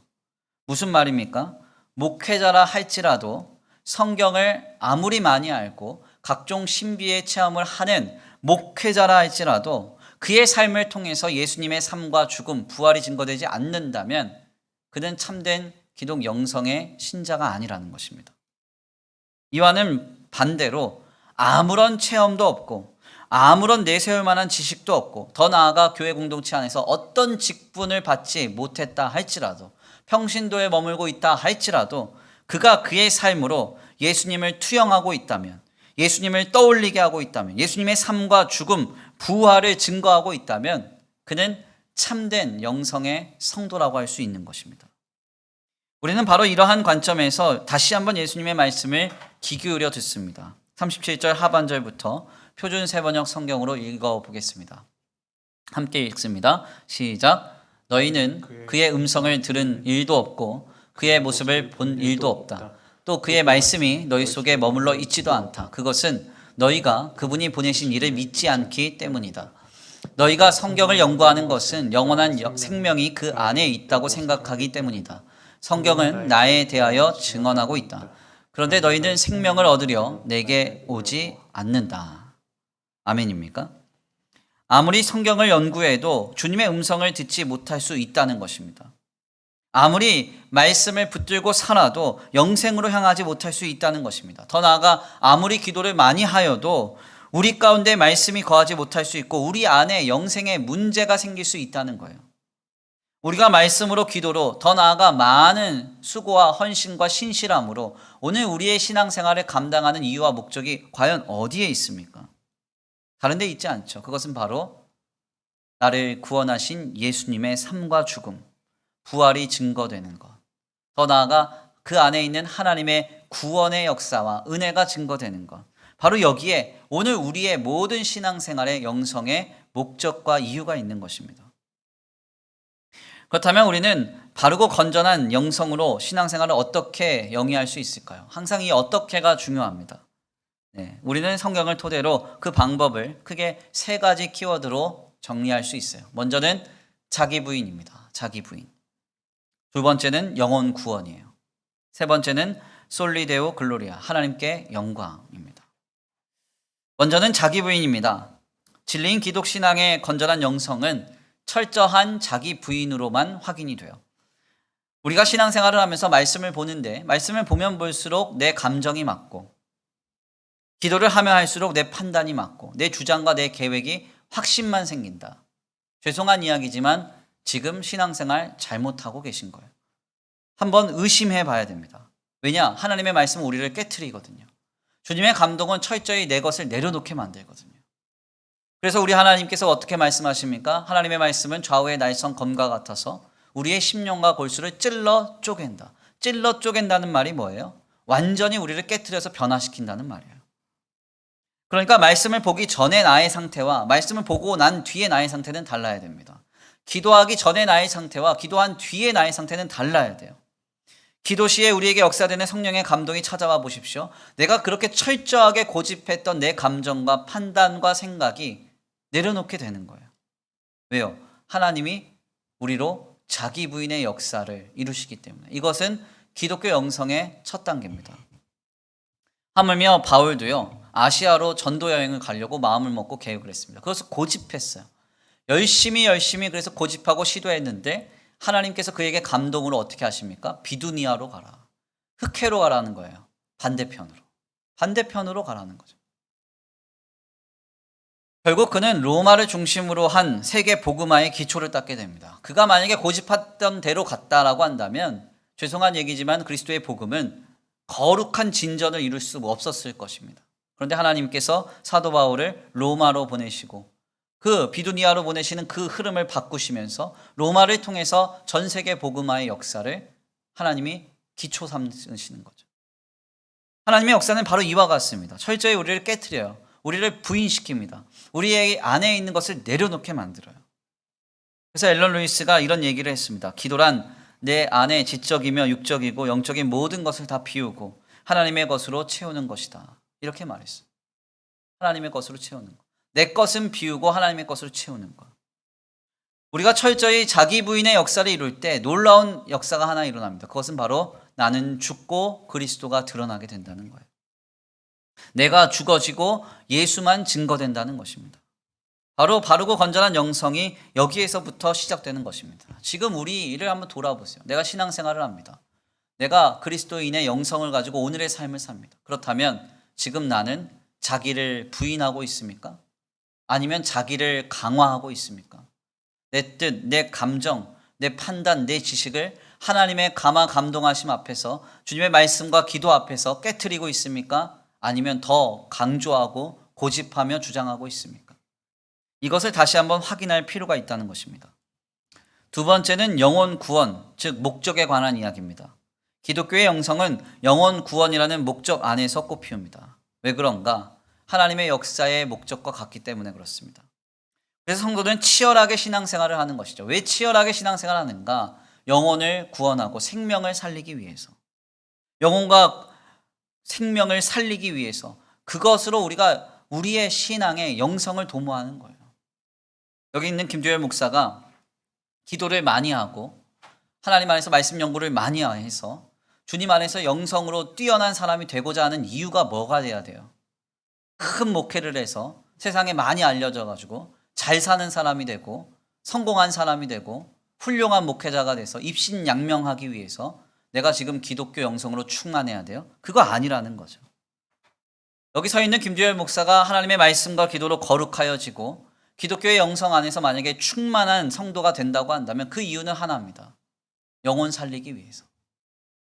무슨 말입니까? 목회자라 할지라도 성경을 아무리 많이 알고 각종 신비의 체험을 하는 목회자라 할지라도 그의 삶을 통해서 예수님의 삶과 죽음, 부활이 증거되지 않는다면 그는 참된 기독 영성의 신자가 아니라는 것입니다. 이와는 반대로 아무런 체험도 없고 아무런 내세울 만한 지식도 없고 더 나아가 교회 공동체 안에서 어떤 직분을 받지 못했다 할지라도 평신도에 머물고 있다 할지라도 그가 그의 삶으로 예수님을 투영하고 있다면, 예수님을 떠올리게 하고 있다면, 예수님의 삶과 죽음, 부활을 증거하고 있다면 그는 참된 영성의 성도라고 할 수 있는 것입니다. 우리는 바로 이러한 관점에서 다시 한번 예수님의 말씀을 귀 기울여 듣습니다. 37절 하반절부터 표준 세번역 성경으로 읽어보겠습니다. 함께 읽습니다. 시작. 너희는 그의 음성을 들은 일도 없고 그의 모습을 본 일도 없다. 또 그의 말씀이 너희 속에 머물러 있지도 않다. 그것은 너희가 그분이 보내신 이를 믿지 않기 때문이다. 너희가 성경을 연구하는 것은 영원한 생명이 그 안에 있다고 생각하기 때문이다. 성경은 나에 대하여 증언하고 있다. 그런데 너희는 생명을 얻으려 내게 오지 않는다. 아멘입니까? 아무리 성경을 연구해도 주님의 음성을 듣지 못할 수 있다는 것입니다. 아무리 말씀을 붙들고 살아도 영생으로 향하지 못할 수 있다는 것입니다. 더 나아가 아무리 기도를 많이 하여도 우리 가운데 말씀이 거하지 못할 수 있고 우리 안에 영생에 문제가 생길 수 있다는 거예요. 우리가 말씀으로 기도로 더 나아가 많은 수고와 헌신과 신실함으로 오늘 우리의 신앙생활을 감당하는 이유와 목적이 과연 어디에 있습니까? 다른 데 있지 않죠. 그것은 바로 나를 구원하신 예수님의 삶과 죽음, 부활이 증거되는 것. 더 나아가 그 안에 있는 하나님의 구원의 역사와 은혜가 증거되는 것. 바로 여기에 오늘 우리의 모든 신앙생활의 영성의 목적과 이유가 있는 것입니다. 그렇다면 우리는 바르고 건전한 영성으로 신앙생활을 어떻게 영위할 수 있을까요? 항상 이 어떻게가 중요합니다. 네, 우리는 성경을 토대로 그 방법을 크게 세 가지 키워드로 정리할 수 있어요. 먼저는 자기 부인입니다. 자기 부인. 두 번째는 영혼 구원이에요. 세 번째는 솔리데오 글로리아, 하나님께 영광입니다. 먼저는 자기 부인입니다. 진리인 기독 신앙의 건전한 영성은 철저한 자기 부인으로만 확인이 돼요. 우리가 신앙생활을 하면서 말씀을 보는데 말씀을 보면 볼수록 내 감정이 맞고 기도를 하면 할수록 내 판단이 맞고 내 주장과 내 계획이 확신만 생긴다. 죄송한 이야기지만 지금 신앙생활 잘못하고 계신 거예요. 한번 의심해 봐야 됩니다. 왜냐? 하나님의 말씀은 우리를 깨트리거든요. 주님의 감동은 철저히 내 것을 내려놓게 만들거든요. 그래서 우리 하나님께서 어떻게 말씀하십니까? 하나님의 말씀은 좌우의 날선 검과 같아서 우리의 심령과 골수를 찔러 쪼갠다. 찔러 쪼갠다는 말이 뭐예요? 완전히 우리를 깨트려서 변화시킨다는 말이에요. 그러니까 말씀을 보기 전에 나의 상태와 말씀을 보고 난 뒤에 나의 상태는 달라야 됩니다. 기도하기 전에 나의 상태와 기도한 뒤에 나의 상태는 달라야 돼요. 기도 시에 우리에게 역사되는 성령의 감동이 찾아와 보십시오. 내가 그렇게 철저하게 고집했던 내 감정과 판단과 생각이 내려놓게 되는 거예요. 왜요? 하나님이 우리로 자기 부인의 역사를 이루시기 때문에. 이것은 기독교 영성의 첫 단계입니다. 하물며 바울도요, 아시아로 전도 여행을 가려고 마음을 먹고 계획을 했습니다. 그것을 고집했어요. 열심히 그래서 고집하고 시도했는데 하나님께서 그에게 감동으로 어떻게 하십니까? 비두니아로 가라. 흑해로 가라는 거예요. 반대편으로 가라는 거죠. 결국 그는 로마를 중심으로 한 세계 복음화의 기초를 닦게 됩니다. 그가 만약에 고집했던 대로 갔다라고 한다면 죄송한 얘기지만 그리스도의 복음은 거룩한 진전을 이룰 수 없었을 것입니다. 그런데 하나님께서 사도 바울을 로마로 보내시고 그 비두니아로 보내시는 그 흐름을 바꾸시면서 로마를 통해서 전 세계 복음화의 역사를 하나님이 기초 삼으시는 거죠. 하나님의 역사는 바로 이와 같습니다. 철저히 우리를 깨트려요. 우리를 부인시킵니다. 우리의 안에 있는 것을 내려놓게 만들어요. 그래서 앨런 루이스가 이런 얘기를 했습니다. 기도란 내 안에 지적이며 육적이고 영적인 모든 것을 다 비우고 하나님의 것으로 채우는 것이다. 이렇게 말했어요. 하나님의 것으로 채우는 것. 내 것은 비우고 하나님의 것으로 채우는 것. 우리가 철저히 자기 부인의 역사를 이룰 때 놀라운 역사가 하나 일어납니다. 그것은 바로 나는 죽고 그리스도가 드러나게 된다는 거예요. 내가 죽어지고 예수만 증거된다는 것입니다. 바로 바르고 건전한 영성이 여기에서부터 시작되는 것입니다. 지금 우리를 한번 돌아보세요. 내가 신앙생활을 합니다. 내가 그리스도인의 영성을 가지고 오늘의 삶을 삽니다. 그렇다면 지금 나는 자기를 부인하고 있습니까? 아니면 자기를 강화하고 있습니까? 내 뜻, 내 감정, 내 판단, 내 지식을 하나님의 감화 감동하심 앞에서 주님의 말씀과 기도 앞에서 깨트리고 있습니까? 아니면 더 강조하고 고집하며 주장하고 있습니까? 이것을 다시 한번 확인할 필요가 있다는 것입니다. 두 번째는 영혼 구원, 즉 목적에 관한 이야기입니다. 기독교의 영성은 영혼 구원이라는 목적 안에서 꽃피웁니다. 왜 그런가? 하나님의 역사의 목적과 같기 때문에 그렇습니다. 그래서 성도는 치열하게 신앙생활을 하는 것이죠. 왜 치열하게 신앙생활을 하는가? 영혼을 구원하고 생명을 살리기 위해서. 영혼과 생명을 살리기 위해서. 그것으로 우리가 우리의 신앙의 영성을 도모하는 거예요. 여기 있는 김조열 목사가 기도를 많이 하고 하나님 안에서 말씀 연구를 많이 해서 주님 안에서 영성으로 뛰어난 사람이 되고자 하는 이유가 뭐가 돼야 돼요? 큰 목회를 해서 세상에 많이 알려져 가지고 잘 사는 사람이 되고 성공한 사람이 되고 훌륭한 목회자가 돼서 입신양명하기 위해서 내가 지금 기독교 영성으로 충만해야 돼요? 그거 아니라는 거죠. 여기 서 있는 김주열 목사가 하나님의 말씀과 기도로 거룩하여지고 기독교의 영성 안에서 만약에 충만한 성도가 된다고 한다면 그 이유는 하나입니다. 영혼 살리기 위해서.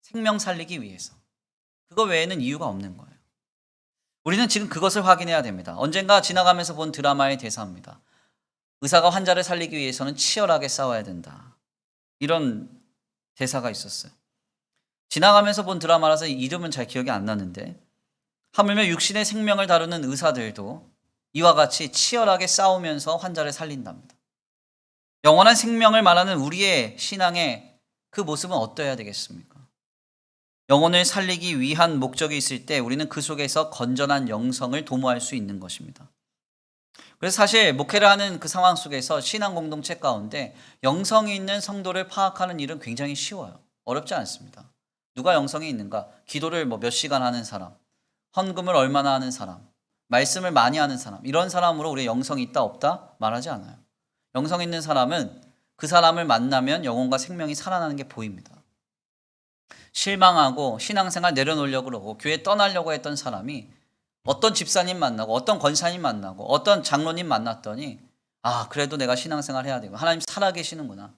생명 살리기 위해서. 그거 외에는 이유가 없는 거예요. 우리는 지금 그것을 확인해야 됩니다. 언젠가 지나가면서 본 드라마의 대사입니다. 의사가 환자를 살리기 위해서는 치열하게 싸워야 된다. 이런 대사가 있었어요. 지나가면서 본 드라마라서 이름은 잘 기억이 안 나는데 하물며 육신의 생명을 다루는 의사들도 이와 같이 치열하게 싸우면서 환자를 살린답니다. 영원한 생명을 말하는 우리의 신앙의 그 모습은 어떠해야 되겠습니까? 영혼을 살리기 위한 목적이 있을 때 우리는 그 속에서 건전한 영성을 도모할 수 있는 것입니다. 그래서 사실 목회를 하는 그 상황 속에서 신앙 공동체 가운데 영성이 있는 성도를 파악하는 일은 굉장히 쉬워요. 어렵지 않습니다. 누가 영성이 있는가? 기도를 몇 시간 하는 사람, 헌금을 얼마나 하는 사람, 말씀을 많이 하는 사람, 이런 사람으로 우리 영성이 있다 없다 말하지 않아요. 영성 있는 사람은 그 사람을 만나면 영혼과 생명이 살아나는 게 보입니다. 실망하고 신앙생활 내려놓으려고 그러고 교회 떠나려고 했던 사람이 어떤 집사님 만나고 어떤 권사님 만나고 어떤 장로님 만났더니 그래도 내가 신앙생활 해야 되고 하나님 살아계시는구나.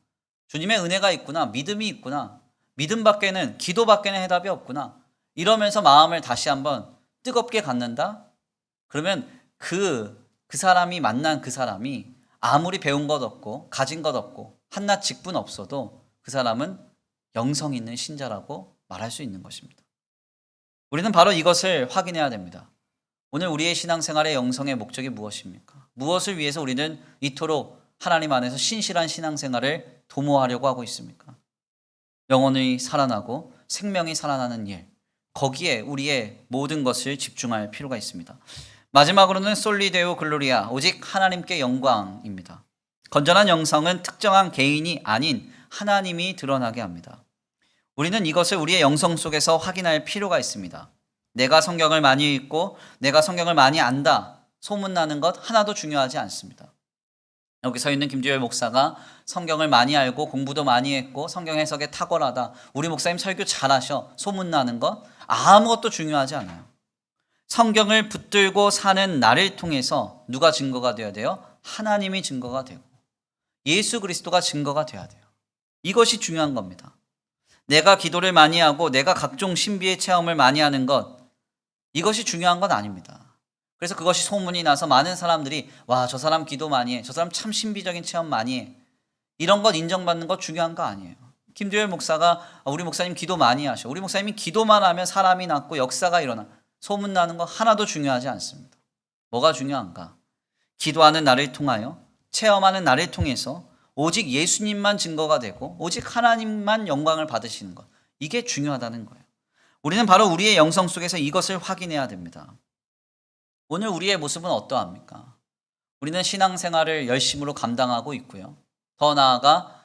주님의 은혜가 있구나. 믿음이 있구나. 믿음밖에는 기도밖에는 해답이 없구나. 이러면서 마음을 다시 한번 뜨겁게 갖는다. 그러면 그 사람이 만난 그 사람이 아무리 배운 것 없고 가진 것 없고 한낱 직분 없어도 그 사람은 영성 있는 신자라고 말할 수 있는 것입니다. 우리는 바로 이것을 확인해야 됩니다. 오늘 우리의 신앙생활의 영성의 목적이 무엇입니까? 무엇을 위해서 우리는 이토록 하나님 안에서 신실한 신앙생활을 도모하려고 하고 있습니까? 영혼이 살아나고 생명이 살아나는 일, 거기에 우리의 모든 것을 집중할 필요가 있습니다. 마지막으로는 솔리데오 글로리아, 오직 하나님께 영광입니다. 건전한 영성은 특정한 개인이 아닌 하나님이 드러나게 합니다. 우리는 이것을 우리의 영성 속에서 확인할 필요가 있습니다. 내가 성경을 많이 읽고 내가 성경을 많이 안다, 소문나는 것 하나도 중요하지 않습니다. 여기 서 있는 김주열 목사가 성경을 많이 알고 공부도 많이 했고 성경 해석에 탁월하다, 우리 목사님 설교 잘하셔, 소문나는 것 아무것도 중요하지 않아요. 성경을 붙들고 사는 나를 통해서 누가 증거가 되어야 돼요? 하나님이 증거가 되고 예수 그리스도가 증거가 되어야 돼요. 이것이 중요한 겁니다. 내가 기도를 많이 하고 내가 각종 신비의 체험을 많이 하는 것, 이것이 중요한 건 아닙니다. 그래서 그것이 소문이 나서 많은 사람들이 와, 저 사람 기도 많이 해, 저 사람 참 신비적인 체험 많이 해, 이런 것 인정받는 것 중요한 거 아니에요. 김두열 목사가 우리 목사님 기도 많이 하셔, 우리 목사님이 기도만 하면 사람이 낫고 역사가 일어나, 소문나는 거 하나도 중요하지 않습니다. 뭐가 중요한가? 기도하는 나를 통하여, 체험하는 나를 통해서 오직 예수님만 증거가 되고 오직 하나님만 영광을 받으시는 것, 이게 중요하다는 거예요. 우리는 바로 우리의 영성 속에서 이것을 확인해야 됩니다. 오늘 우리의 모습은 어떠합니까? 우리는 신앙생활을 열심으로 감당하고 있고요. 더 나아가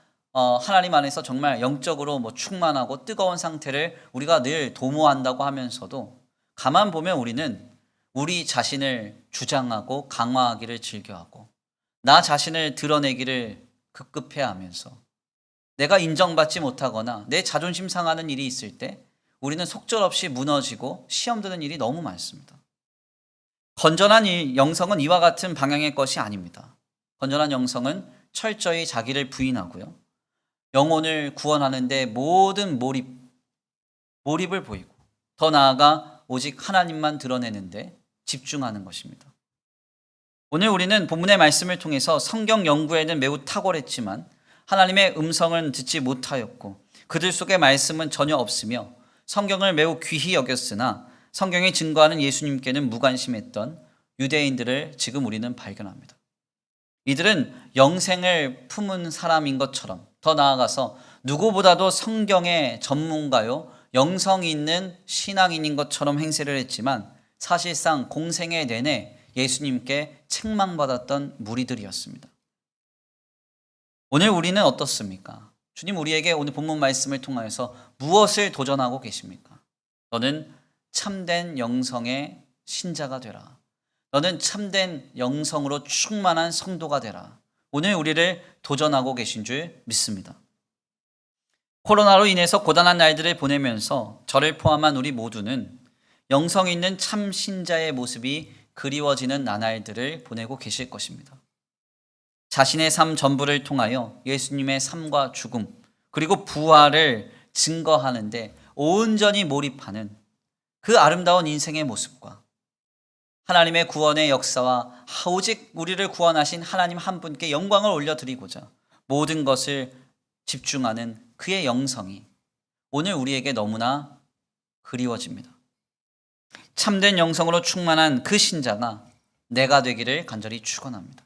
하나님 안에서 정말 영적으로 충만하고 뜨거운 상태를 우리가 늘 도모한다고 하면서도 가만 보면 우리는 우리 자신을 주장하고 강화하기를 즐겨하고 나 자신을 드러내기를 급급해하면서 내가 인정받지 못하거나 내 자존심 상하는 일이 있을 때 우리는 속절없이 무너지고 시험 드는 일이 너무 많습니다. 건전한 영성은 이와 같은 방향의 것이 아닙니다. 건전한 영성은 철저히 자기를 부인하고요, 영혼을 구원하는 데 모든 몰입을 보이고 더 나아가 오직 하나님만 드러내는데 집중하는 것입니다. 오늘 우리는 본문의 말씀을 통해서 성경 연구에는 매우 탁월했지만 하나님의 음성은 듣지 못하였고 그들 속에 말씀은 전혀 없으며 성경을 매우 귀히 여겼으나 성경이 증거하는 예수님께는 무관심했던 유대인들을 지금 우리는 발견합니다. 이들은 영생을 품은 사람인 것처럼, 더 나아가서 누구보다도 성경의 전문가요, 영성이 있는 신앙인인 것처럼 행세를 했지만 사실상 공생애 내내 예수님께 책망받았던 무리들이었습니다. 오늘 우리는 어떻습니까? 주님 우리에게 오늘 본문 말씀을 통하여서 무엇을 도전하고 계십니까? 너는 참된 영성의 신자가 되라. 너는 참된 영성으로 충만한 성도가 되라. 오늘 우리를 도전하고 계신 줄 믿습니다. 코로나로 인해서 고단한 날들을 보내면서 저를 포함한 우리 모두는 영성 있는 참 신자의 모습이 그리워지는 나날들을 보내고 계실 것입니다. 자신의 삶 전부를 통하여 예수님의 삶과 죽음 그리고 부활을 증거하는데 온전히 몰입하는 그 아름다운 인생의 모습과 하나님의 구원의 역사와 오직 우리를 구원하신 하나님 한 분께 영광을 올려드리고자 모든 것을 집중하는 그의 영성이 오늘 우리에게 너무나 그리워집니다. 참된 영성으로 충만한 그 신자가 내가 되기를 간절히 축원합니다.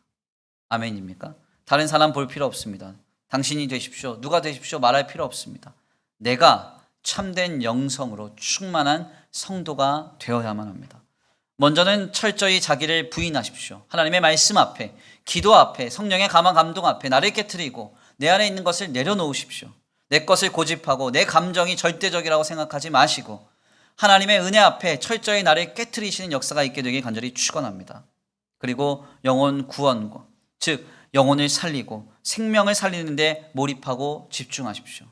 아멘입니까? 다른 사람 볼 필요 없습니다. 당신이 되십시오, 누가 되십시오 말할 필요 없습니다. 내가 참된 영성으로 충만한 성도가 되어야만 합니다. 먼저는 철저히 자기를 부인하십시오. 하나님의 말씀 앞에, 기도 앞에, 성령의 감화 감동 앞에 나를 깨트리고 내 안에 있는 것을 내려놓으십시오. 내 것을 고집하고 내 감정이 절대적이라고 생각하지 마시고 하나님의 은혜 앞에 철저히 나를 깨트리시는 역사가 있게 되길 간절히 축원합니다. 그리고 영혼 구원과, 즉 영혼을 살리고 생명을 살리는 데 몰입하고 집중하십시오.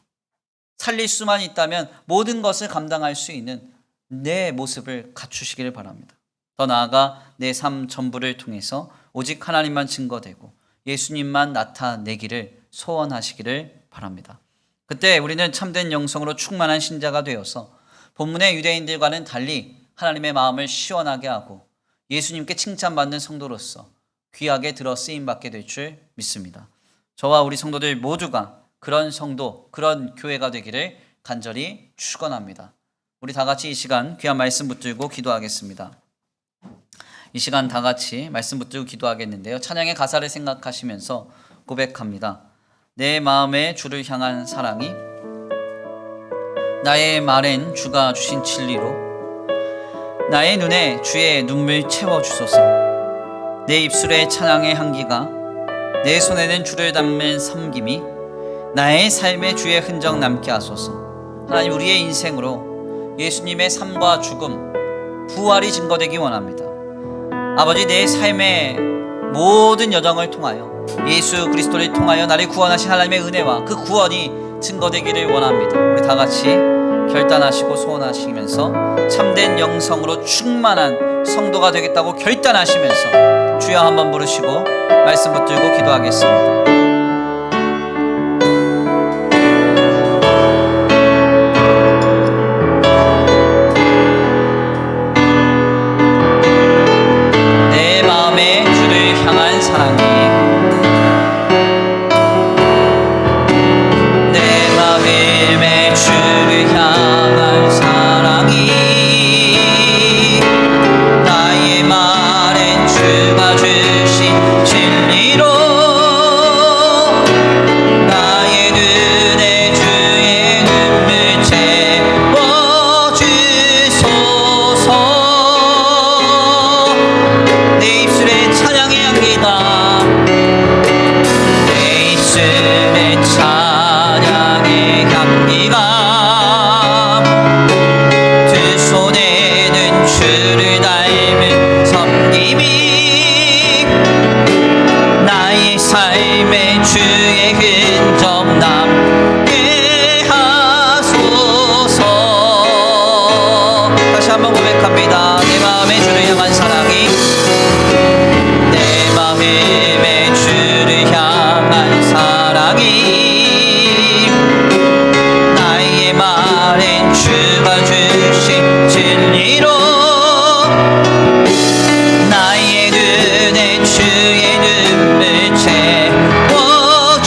살릴 수만 있다면 모든 것을 감당할 수 있는 내 모습을 갖추시기를 바랍니다. 더 나아가 내 삶 전부를 통해서 오직 하나님만 증거되고 예수님만 나타내기를 소원하시기를 바랍니다. 그때 우리는 참된 영성으로 충만한 신자가 되어서 본문의 유대인들과는 달리 하나님의 마음을 시원하게 하고 예수님께 칭찬받는 성도로서 귀하게 들어 쓰임받게 될 줄 믿습니다. 저와 우리 성도들 모두가 그런 성도, 그런 교회가 되기를 간절히 축원합니다. 우리 다 같이 이 시간 귀한 말씀 붙들고 기도하겠습니다. 이 시간 다 같이 말씀 붙들고 기도하겠는데요. 찬양의 가사를 생각하시면서 고백합니다. 내 마음에 주를 향한 사랑이 나의 말엔 주가 주신 진리로 나의 눈에 주의 눈물 채워주소서. 내 입술에 찬양의 향기가 내 손에는 주를 담는 섬김이 나의 삶에 주의 흔적 남게 하소서. 하나님, 우리의 인생으로 예수님의 삶과 죽음, 부활이 증거되기 원합니다. 아버지, 내 삶의 모든 여정을 통하여 예수 그리스도를 통하여 나를 구원하신 하나님의 은혜와 그 구원이 증거되기를 원합니다. 우리 다 같이 결단하시고 소원하시면서 참된 영성으로 충만한 성도가 되겠다고 결단하시면서 주여 한번 부르시고 말씀 붙들고 기도하겠습니다. 내 마음에 주를 향한 사랑이 내 마음에 주를 향한 사랑이 나의 말엔 주가 주신 진리로 나의 눈에 주의 눈물 채워주소서. 내 입술에 찬양의 향기가 내 입술에 찬양의 향기가 두 손에는 주를 닮은 섬김이 나의 삶에 주의 흔적 남게 하소서. 다시 한번 고백합니다. 내 마음에 주를 향한 사랑이 내 마음에 주를 향한 사랑이 나의 말엔 주가 주신 진리로 나의 눈에 주의 눈물 채워주소서.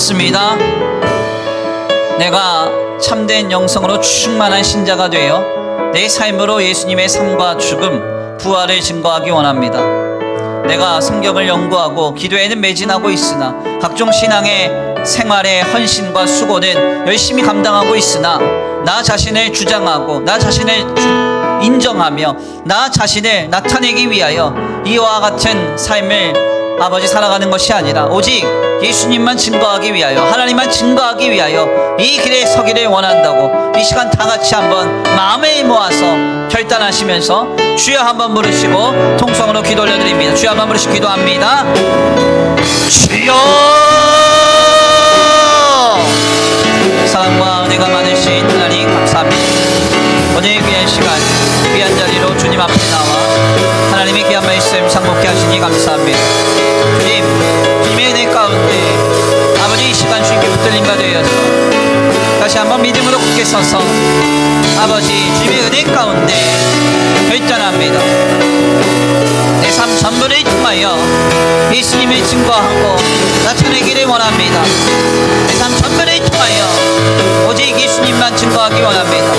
그렇습니다. 내가 참된 영성으로 충만한 신자가 되어 내 삶으로 예수님의 삶과 죽음, 부활을 증거하기 원합니다. 내가 성경을 연구하고 기도에는 매진하고 있으나 각종 신앙의 생활의 헌신과 수고는 열심히 감당하고 있으나 나 자신을 주장하고 나 자신을 인정하며 나 자신을 나타내기 위하여 이와 같은 삶을 아버지 살아가는 것이 아니라 오직 예수님만 증거하기 위하여 하나님만 증거하기 위하여 이 길에 서기를 원한다고 이 시간 다 같이 한번 마음을 모아서 결단하시면서 주여 한번 부르시고 통성으로 기도 올려드립니다. 주여 한번 부르시고 기도합니다. 주여 사랑과 은혜가 많으신 하나님 감사합니다. 오늘 귀한 시간 귀한 자리로 주님 앞에 나와 하나님의 귀한 말씀 상복케 하시니 감사합니다. 주님의 은혜 가운데 아버지 이 시간 주님께 붙들림 받으여서 다시 한번 믿음으로 굳게 서서 아버지 주님의 은혜 가운데 결단합니다. 내 삶 전부를 통하여 예수님을 증거하고 나타내기를 원합니다. 내 삶 전부를 통하여 오직 예수님만 증거하기 원합니다.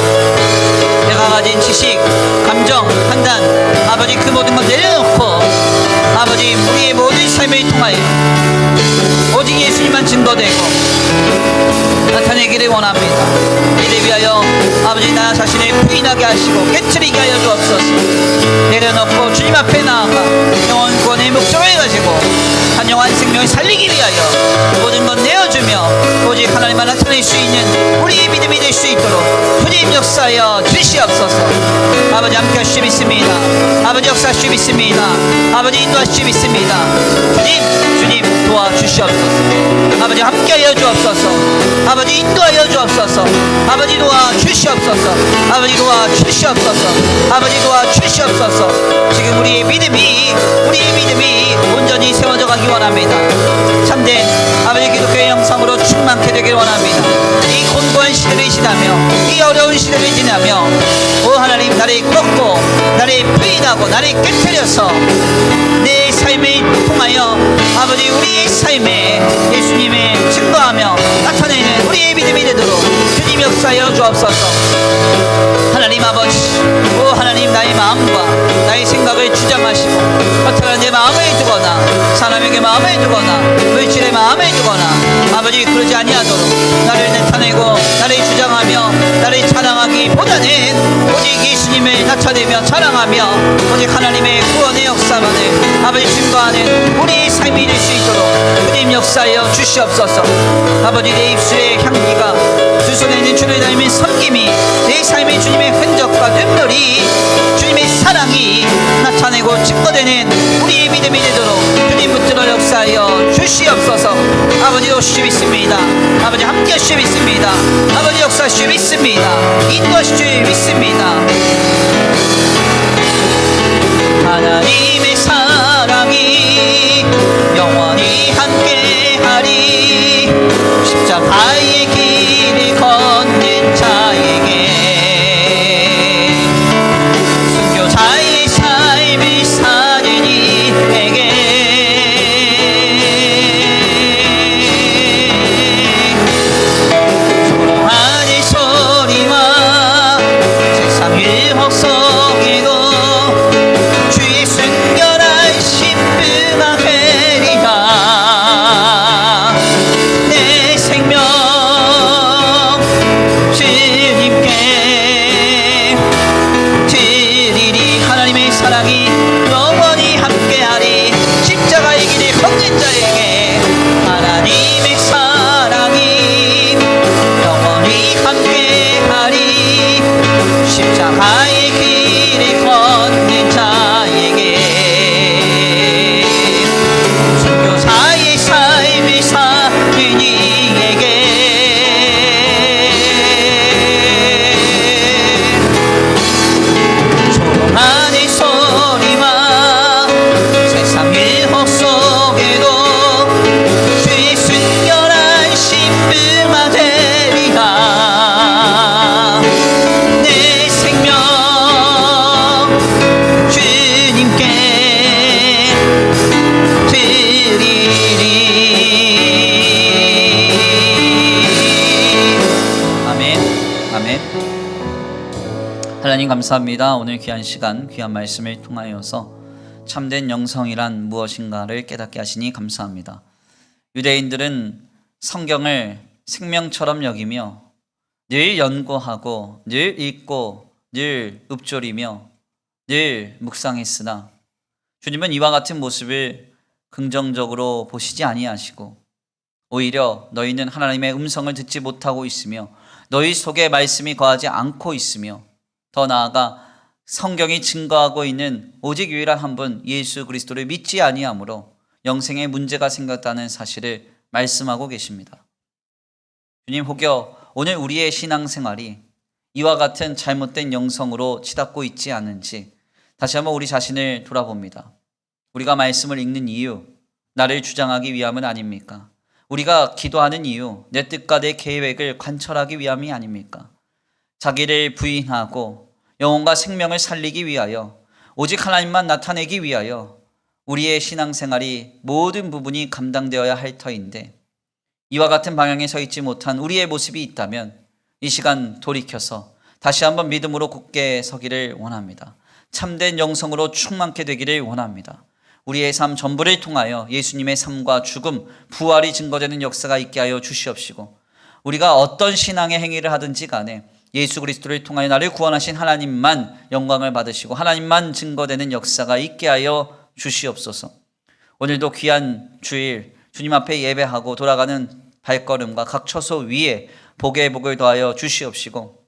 내가 가진 지식, 감정, 판단 아버지 그 모든 걸 내려놓고 아버지 우리의 모든 삶을 통하여 오직 예수님만 증거되고 나타내기를 원합니다. 이를 위하여 아버지 나 자신을 부인하게 하시고 깨트리게 하여 주옵소서. 내려놓고 주님 앞에 나아가 영원 구원의 목적을 가지고 한 영원 생명을 살리기 위하여 모든 것 내어주며 오직 하나님만 나타낼 수 있는 우리의 믿음이 될 수 있도록 주님 역사하여 주시옵소서. 아버지 함께 하시기 믿습니다. 아버지 역사하시기 믿습니다. 아버지 인도하시기 믿습니다. 주님 도와주시옵소서. 아버지 함께하여 주옵소서. 아버지 인도하여 주옵소서. 아버지 도와주시옵소서. 아버지 도와주시옵소서. 아버지 도와주시옵소서. 지금 우리의 믿음이 온전히 세워져 가기 원합니다. 참된 아버지 기독교의 영성으로 충만케 되길 원합니다. 이 곤고한 시대를 지나며 이 어려운 시대를 지나며 오 하나님 나를 꺾고 나를 부인하고 나를 깨뜨려서 내 삶을 통하여 아버지 우리의 삶에 예수님을 증거하며 나타내는 우리의 믿음이 되도록 주님 역사하여 주옵소서. 하나님 아버지 오 하나님 나의 마음과 나의 생각을 주장하시고 어떠한 내 마음을 두거나 사람에게 마음을 두거나 물질의 마음을 두거나 아버지 그러지 아니하도록 나를 나타내고 나를 주장하며 나를 찬양하기보다는 오직 예수님을 나타내며 찬양하며 오직 하나님의 구원의 역사만을 아버지 증거하는 우리의 삶이 될 수 있도록 주님 역사하여 주시옵소서. 아버지 내 입술의 향기가 두 손에 있는 주를 닮은 섬김이 내 삶의 주님의 흔적과 눈물이 주님의 사랑이 나타내고 증거되는 우리의 믿음이 되도록 주님 붙들어 역사하여 주시옵소서. 아버지 오시기 믿습니다. 아버지 함께 하시기 믿습니다. 아버지 역사하시기 믿습니다. 인도하시기 믿습니다. 하나님의 사랑이 영원히 함께하리. 십자가의 길을 걷는 자에게 순교자의 삶을 사는 이에게 조롱하는 소리와 세상을 헛속이고 주의 순결한 하나님 감사합니다. 오늘 귀한 시간, 귀한 말씀을 통하여서 참된 영성이란 무엇인가를 깨닫게 하시니 감사합니다. 유대인들은 성경을 생명처럼 여기며 늘 연구하고 늘 읽고 늘 읊조리며 늘 묵상했으나 주님은 이와 같은 모습을 긍정적으로 보시지 아니하시고 오히려 너희는 하나님의 음성을 듣지 못하고 있으며 너희 속에 말씀이 거하지 않고 있으며 더 나아가 성경이 증거하고 있는 오직 유일한 한 분 예수 그리스도를 믿지 아니하므로 영생에 문제가 생겼다는 사실을 말씀하고 계십니다. 주님, 혹여 오늘 우리의 신앙생활이 이와 같은 잘못된 영성으로 치닫고 있지 않은지 다시 한번 우리 자신을 돌아봅니다. 우리가 말씀을 읽는 이유, 나를 주장하기 위함은 아닙니까? 우리가 기도하는 이유, 내 뜻과 내 계획을 관철하기 위함이 아닙니까? 자기를 부인하고 영혼과 생명을 살리기 위하여 오직 하나님만 나타내기 위하여 우리의 신앙생활이 모든 부분이 감당되어야 할 터인데 이와 같은 방향에 서 있지 못한 우리의 모습이 있다면 이 시간 돌이켜서 다시 한번 믿음으로 굳게 서기를 원합니다. 참된 영성으로 충만케 되기를 원합니다. 우리의 삶 전부를 통하여 예수님의 삶과 죽음, 부활이 증거되는 역사가 있게 하여 주시옵시고 우리가 어떤 신앙의 행위를 하든지 간에 예수 그리스도를 통하여 나를 구원하신 하나님만 영광을 받으시고 하나님만 증거되는 역사가 있게 하여 주시옵소서. 오늘도 귀한 주일 주님 앞에 예배하고 돌아가는 발걸음과 각 처소 위에 복의 복을 더하여 주시옵시고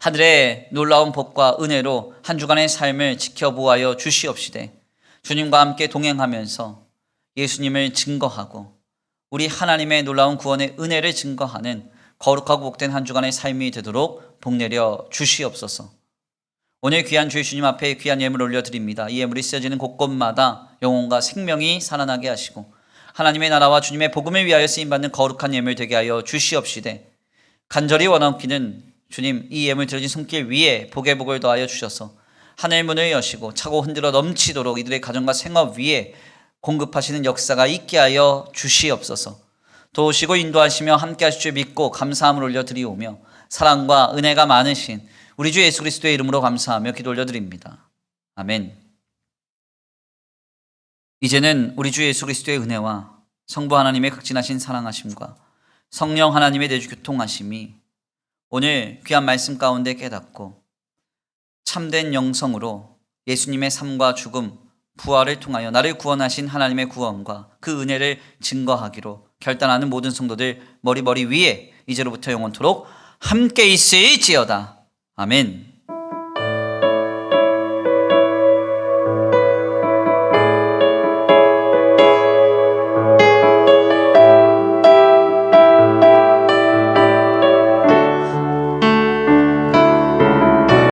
하늘의 놀라운 복과 은혜로 한 주간의 삶을 지켜보아여 주시옵시되 주님과 함께 동행하면서 예수님을 증거하고 우리 하나님의 놀라운 구원의 은혜를 증거하는 거룩하고 복된 한 주간의 삶이 되도록 복내려 주시옵소서. 오늘 귀한 주의 주님 앞에 귀한 예물 올려드립니다. 이 예물이 쓰여지는 곳곳마다 영혼과 생명이 살아나게 하시고 하나님의 나라와 주님의 복음을 위하여 쓰임받는 거룩한 예물 되게 하여 주시옵시되 간절히 원하옵기는 주님, 이 예물 드려진 손길 위에 복의 복을 더하여 주셔서 하늘 문을 여시고 차고 흔들어 넘치도록 이들의 가정과 생업 위에 공급하시는 역사가 있게 하여 주시옵소서. 도우시고 인도하시며 함께 하실 줄 믿고 감사함을 올려드리오며 사랑과 은혜가 많으신 우리 주 예수 그리스도의 이름으로 감사하며 기도 올려드립니다. 아멘. 이제는 우리 주 예수 그리스도의 은혜와 성부 하나님의 극진하신 사랑하심과 성령 하나님의 내주 교통하심이 오늘 귀한 말씀 가운데 깨닫고 참된 영성으로 예수님의 삶과 죽음, 부활을 통하여 나를 구원하신 하나님의 구원과 그 은혜를 증거하기로 결단하는 모든 성도들 머리 위에 이제로부터 영원토록 함께 있을지어다. 아멘.